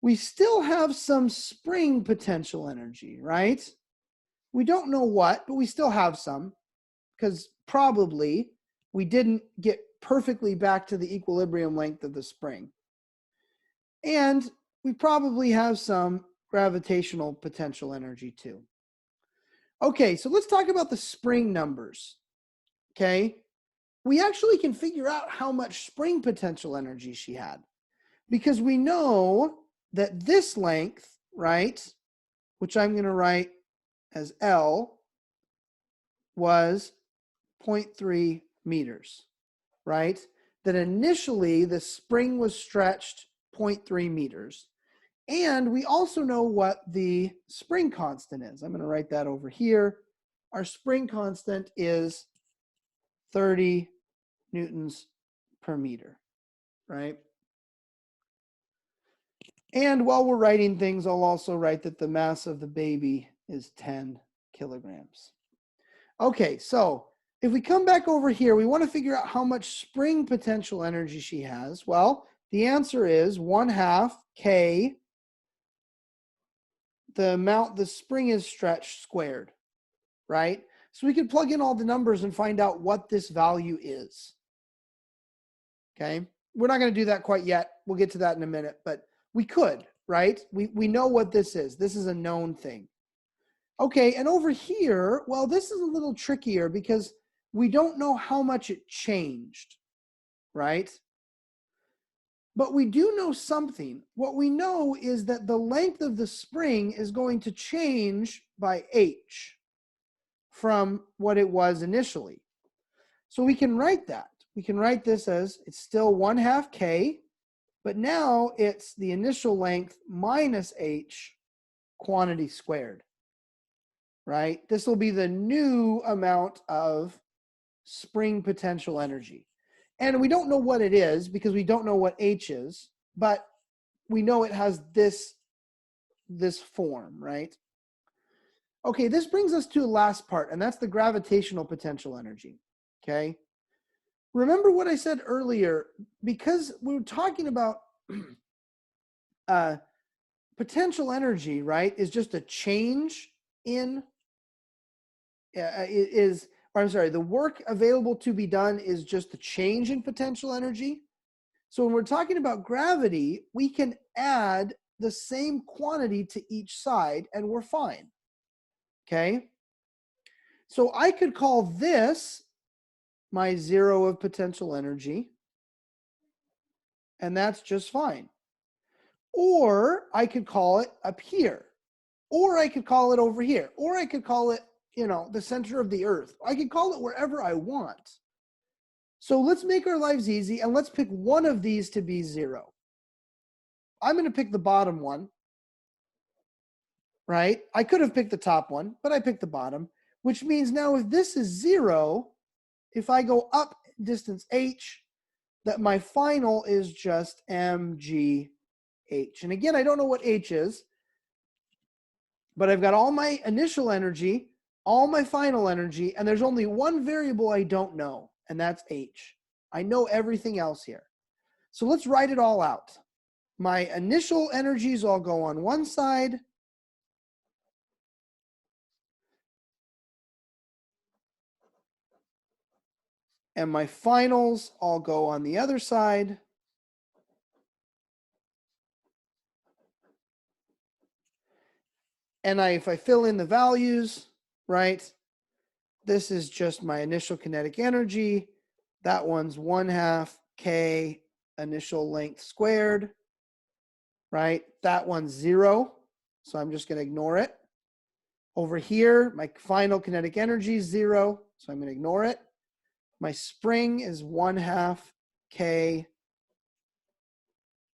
We still have some spring potential energy, right? We don't know what, but we still have some, because probably we didn't get perfectly back to the equilibrium length of the spring. And we probably have some gravitational potential energy too. Okay, so let's talk about the spring numbers. Okay, we actually can figure out how much spring potential energy she had, because we know that this length, right, which I'm going to write as L, was 0.3 meters, right? That initially the spring was stretched 0.3 meters. And we also know what the spring constant is. I'm going to write that over here. Our spring constant is 30 newtons per meter, right? And while we're writing things, I'll also write that the mass of the baby is 10 kilograms. Okay, so if we come back over here, we want to figure out how much spring potential energy she has. Well, the answer is 1/2 K, the amount the spring is stretched squared, right? So we could plug in all the numbers and find out what this value is. Okay, we're not going to do that quite yet. We'll get to that in a minute, but we could, right? We know what this is. This is a known thing. Okay, and over here, well, this is a little trickier because we don't know how much it changed, right? But we do know something. What we know is that the length of the spring is going to change by h from what it was initially. So we can write that. We can write this as, it's still 1/2 K, but now it's the initial length minus h quantity squared, right? This will be the new amount of spring potential energy. And we don't know what it is because we don't know what h is, but we know it has this form, right? Okay, this brings us to the last part, and that's the gravitational potential energy, okay? Remember what I said earlier, because we were talking about potential energy, right, is just a change in, the work available to be done is just a change in potential energy. So when we're talking about gravity, we can add the same quantity to each side and we're fine. Okay? So I could call this my zero of potential energy, and that's just fine. Or I could call it up here, or I could call it over here, or I could call it, the center of the earth. I could call it wherever I want. So let's make our lives easy and let's pick one of these to be zero. I'm going to pick the bottom one, right? I could have picked the top one, but I picked the bottom, which means now if this is zero, if I go up distance h, that my final is just mgh. And again, I don't know what h is, but I've got all my initial energy, all my final energy, and there's only one variable I don't know, and that's h. I know everything else here. So let's write it all out. My initial energies all go on one side. And my finals all go on the other side. And if I fill in the values, right, this is just my initial kinetic energy. That one's 1/2 k initial length squared, right? That one's 0, so I'm just going to ignore it. Over here, my final kinetic energy is 0, so I'm going to ignore it. My spring is 1/2 k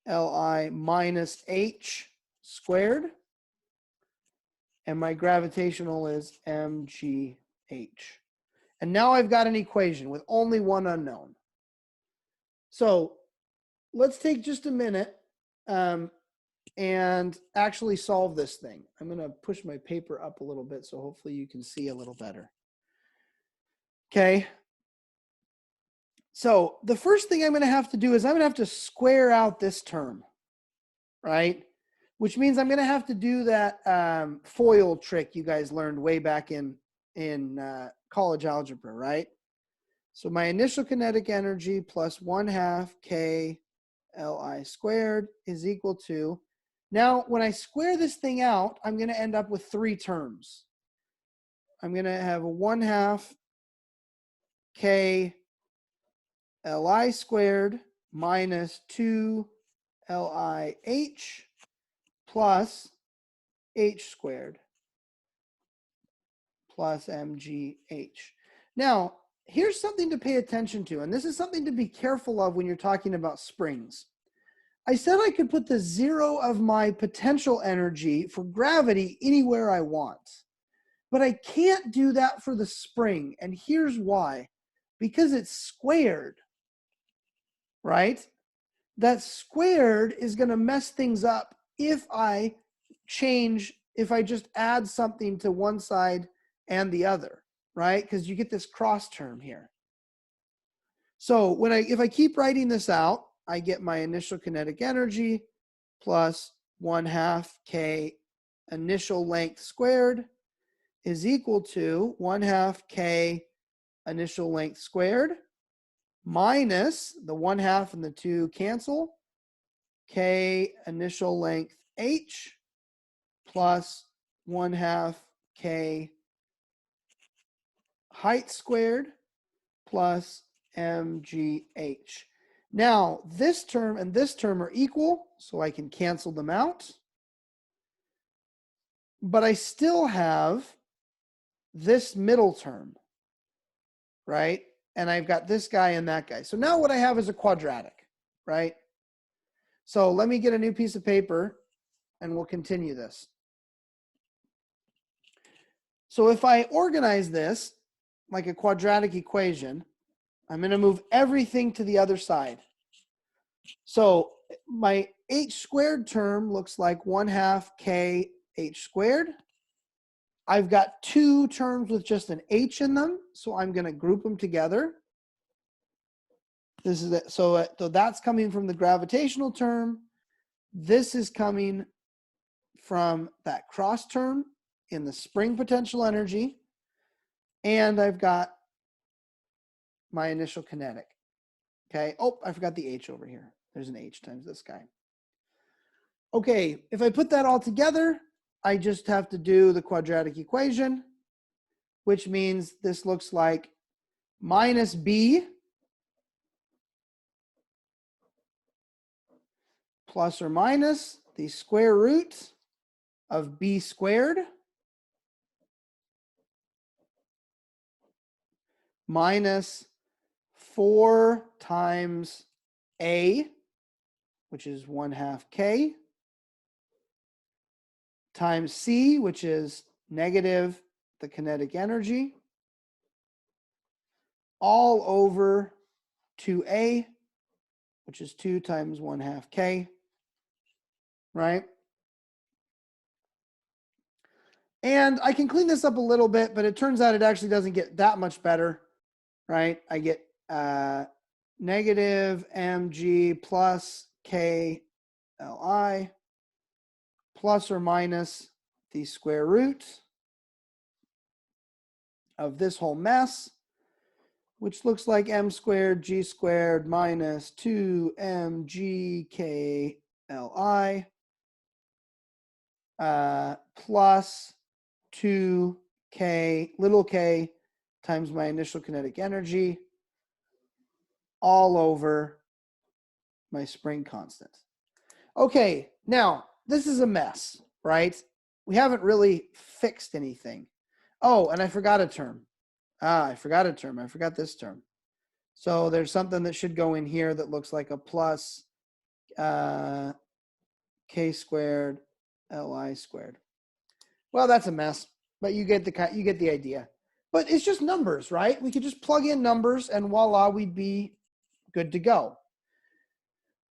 Li minus h squared. And my gravitational is mgh. And now I've got an equation with only one unknown. So let's take just a minute and actually solve this thing. I'm going to push my paper up a little bit so hopefully you can see a little better. Okay. So the first thing I'm going to have to do is I'm going to have to square out this term, right? Which means I'm going to have to do that FOIL trick you guys learned way back in college algebra, right? So my initial kinetic energy plus 1/2 k Li squared is equal to, now when I square this thing out, I'm going to end up with 3 terms. I'm going to have a 1/2 k Li squared minus 2 LIH plus h squared plus mgh. Now, here's something to pay attention to, and this is something to be careful of when you're talking about springs. I said I could put the 0 of my potential energy for gravity anywhere I want, but I can't do that for the spring, and here's why. Because it's squared, right? That squared is going to mess things up if I just add something to one side and the other, right? Because you get this cross term here. So if I keep writing this out, I get my initial kinetic energy plus 1/2 k initial length squared is equal to 1/2 k initial length squared minus the 1/2 and the 2 cancel, k initial length h plus 1/2 k height squared plus mgh. Now, this term and this term are equal, so I can cancel them out. But I still have this middle term, right? And I've got this guy and that guy. So now what I have is a quadratic, right? So let me get a new piece of paper and we'll continue this. So if I organize this like a quadratic equation, I'm going to move everything to the other side. So my h squared term looks like 1/2 k h squared. I've got 2 terms with just an h in them, so I'm going to group them together. This is it. So that's coming from the gravitational term. This is coming from that cross term in the spring potential energy, and I've got my initial kinetic. Okay. Oh, I forgot the H over here. There's an H times this guy. Okay, if I put that all together, I just have to do the quadratic equation, which means this looks like minus B plus or minus the square root of B squared minus 4 times A, which is 1/2 K, times C, which is negative the kinetic energy, all over 2A, which is 2 times 1/2 K, right? And I can clean this up a little bit, but it turns out it actually doesn't get that much better, right? I get negative mg plus k li plus or minus the square root of this whole mess, which looks like m squared g squared minus 2mg k li plus 2k little k times my initial kinetic energy all over my spring constant. Okay, now this is a mess, right? We haven't really fixed anything. Oh, and I forgot a term. I forgot a term. I forgot this term. So there's something that should go in here that looks like a plus k squared li squared. Well, that's a mess, but you get the idea. But it's just numbers, right? We could just plug in numbers and voila, we'd be good to go.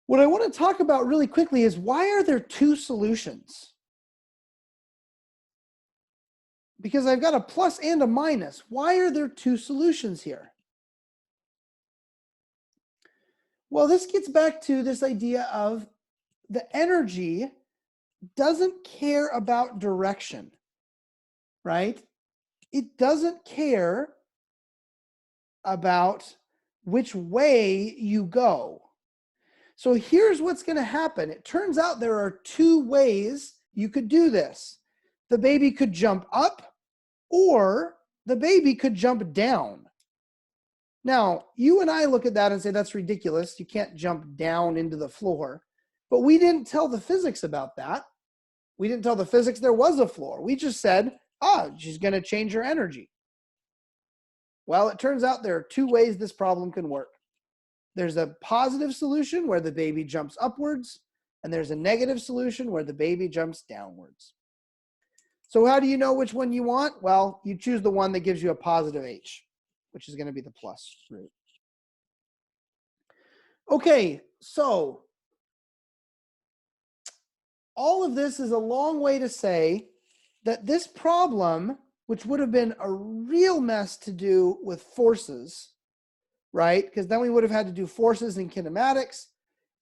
What I want to talk about really quickly is why are there two solutions? Because I've got a plus and a minus. Why are there two solutions here? Well, this gets back to this idea of the energy doesn't care about direction, right? It doesn't care about which way you go. So here's what's going to happen. It turns out there are two ways you could do this. The baby could jump up or the baby could jump down. Now, you and I look at that and say, that's ridiculous. You can't jump down into the floor. But we didn't tell the physics about that. We didn't tell the physics there was a floor. We just said, she's going to change her energy. Well, it turns out there are two ways this problem can work. There's a positive solution where the baby jumps upwards, and there's a negative solution where the baby jumps downwards. So how do you know which one you want? Well, you choose the one that gives you a positive h, which is going to be the plus root. Okay, so all of this is a long way to say that this problem, which would have been a real mess to do with forces, right? Because then we would have had to do forces and kinematics,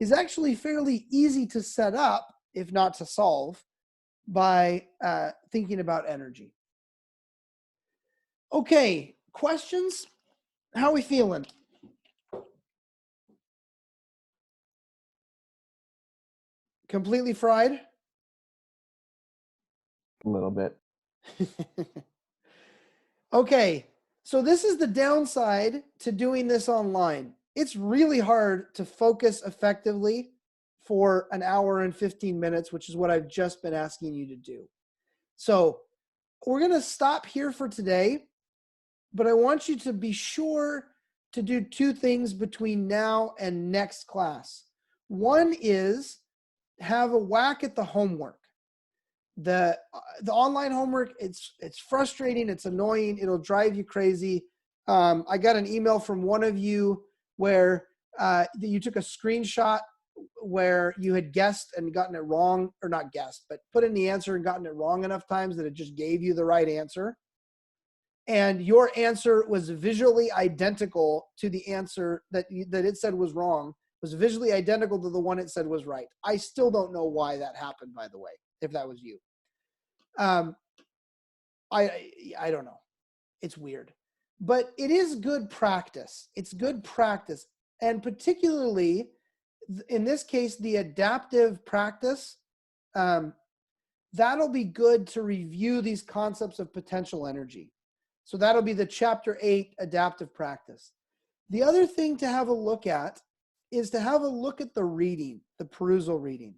is actually fairly easy to set up, if not to solve, by thinking about energy. Okay, questions? How are we feeling? Completely fried? A little bit. Okay, so this is the downside to doing this online. It's really hard to focus effectively for an hour and 15 minutes, which is what I've just been asking you to do. So we're going to stop here for today, but I want you to be sure to do two things between now and next class. One is have a whack at the homework. The online homework, it's frustrating, it's annoying, it'll drive you crazy. I got an email from one of you where you took a screenshot where you had guessed and gotten it wrong, or not guessed, but put in the answer and gotten it wrong enough times that it just gave you the right answer. And your answer was visually identical to the answer that it said was wrong, was visually identical to the one it said was right. I still don't know why that happened, by the way, if that was you. I don't know. It's weird. But it is good practice. It's good practice. And particularly, in this case, the adaptive practice, that'll be good to review these concepts of potential energy. So that'll be the chapter 8 adaptive practice. The other thing to have a look at is to have a look at the reading, the perusal reading.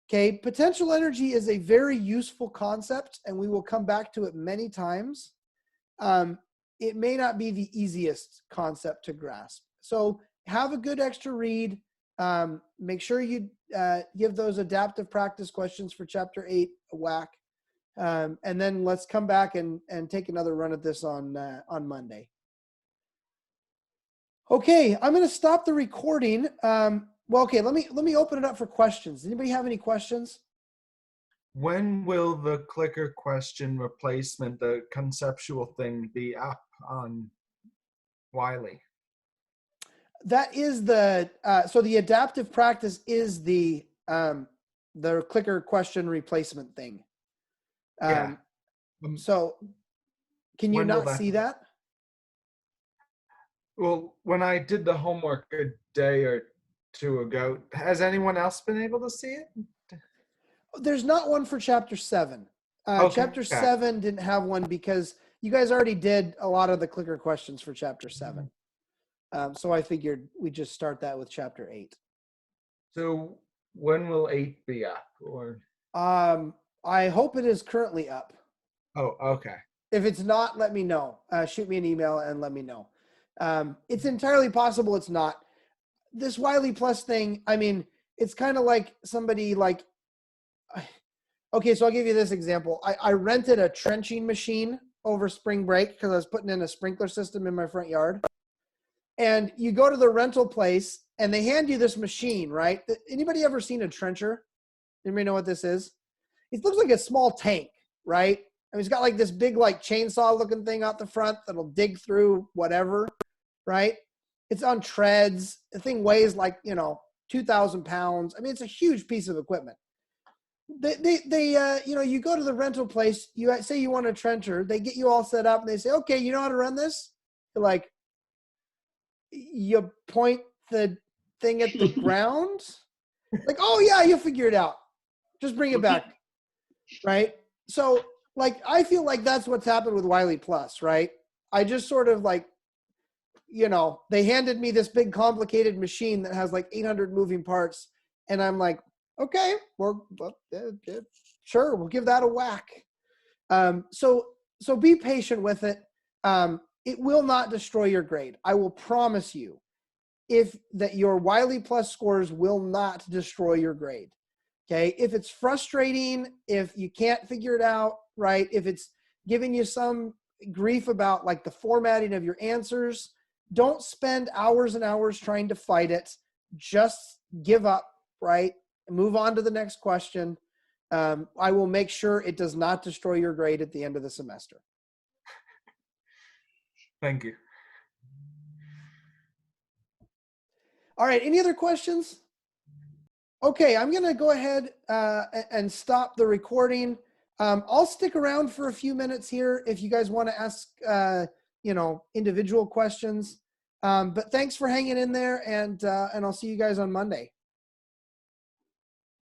Okay, potential energy is a very useful concept, and we will come back to it many times. It may not be the easiest concept to grasp. So have a good extra read. Make sure you give those adaptive practice questions for chapter 8 a whack. And then let's come back and take another run at this on Monday. Okay, I'm going to stop the recording. Well, okay, let me open it up for questions. Anybody have any questions? When will the clicker question replacement, the conceptual thing, be up on Wiley? That is the so the adaptive practice is the clicker question replacement thing. Yeah. So can you When will not see that? Well, when I did the homework a day or two ago, has anyone else been able to see it? There's not one for chapter 7. Okay. Chapter 7 didn't have one because you guys already did a lot of the clicker questions for chapter 7. So I figured we'd just start that with chapter 8. So when will 8 be up? Or I hope it is currently up. oh, okay. If it's not, let me know. Shoot me an email and let me know. It's entirely possible it's not. This Wiley Plus thing, I mean, it's kind of like somebody like, okay, so I'll give you this example. I rented a trenching machine over spring break because I was putting in a sprinkler system in my front yard. And you go to the rental place and they hand you this machine, right? Anybody ever seen a trencher? Anybody know what this is? It looks like a small tank, right? I mean, it's got like this big like chainsaw looking thing out the front that'll dig through whatever, right? It's on treads. The thing weighs like, 2,000 pounds. I mean, it's a huge piece of equipment. You go to the rental place, you say you want a trencher, they get you all set up and they say, okay, you know how to run this? You're like, you point the thing at the ground? Like, oh yeah, you'll figure it out. Just bring it back. Right? So like, I feel like that's what's happened with Wiley Plus, right? I just sort of like, they handed me this big complicated machine that has like 800 moving parts. And I'm like, okay, sure, we'll give that a whack. So be patient with it. It will not destroy your grade. I will promise you that your Wiley Plus scores will not destroy your grade. Okay. If it's frustrating, if you can't figure it out, right? If it's giving you some grief about like the formatting of your answers, don't spend hours and hours trying to fight it. Just give up, right? Move on to the next question. I will make sure it does not destroy your grade at the end of the semester. Thank you. All right. Any other questions? Okay. I'm going to go ahead and stop the recording. I'll stick around for a few minutes here if you guys want to ask, individual questions. But thanks for hanging in there, and I'll see you guys on Monday.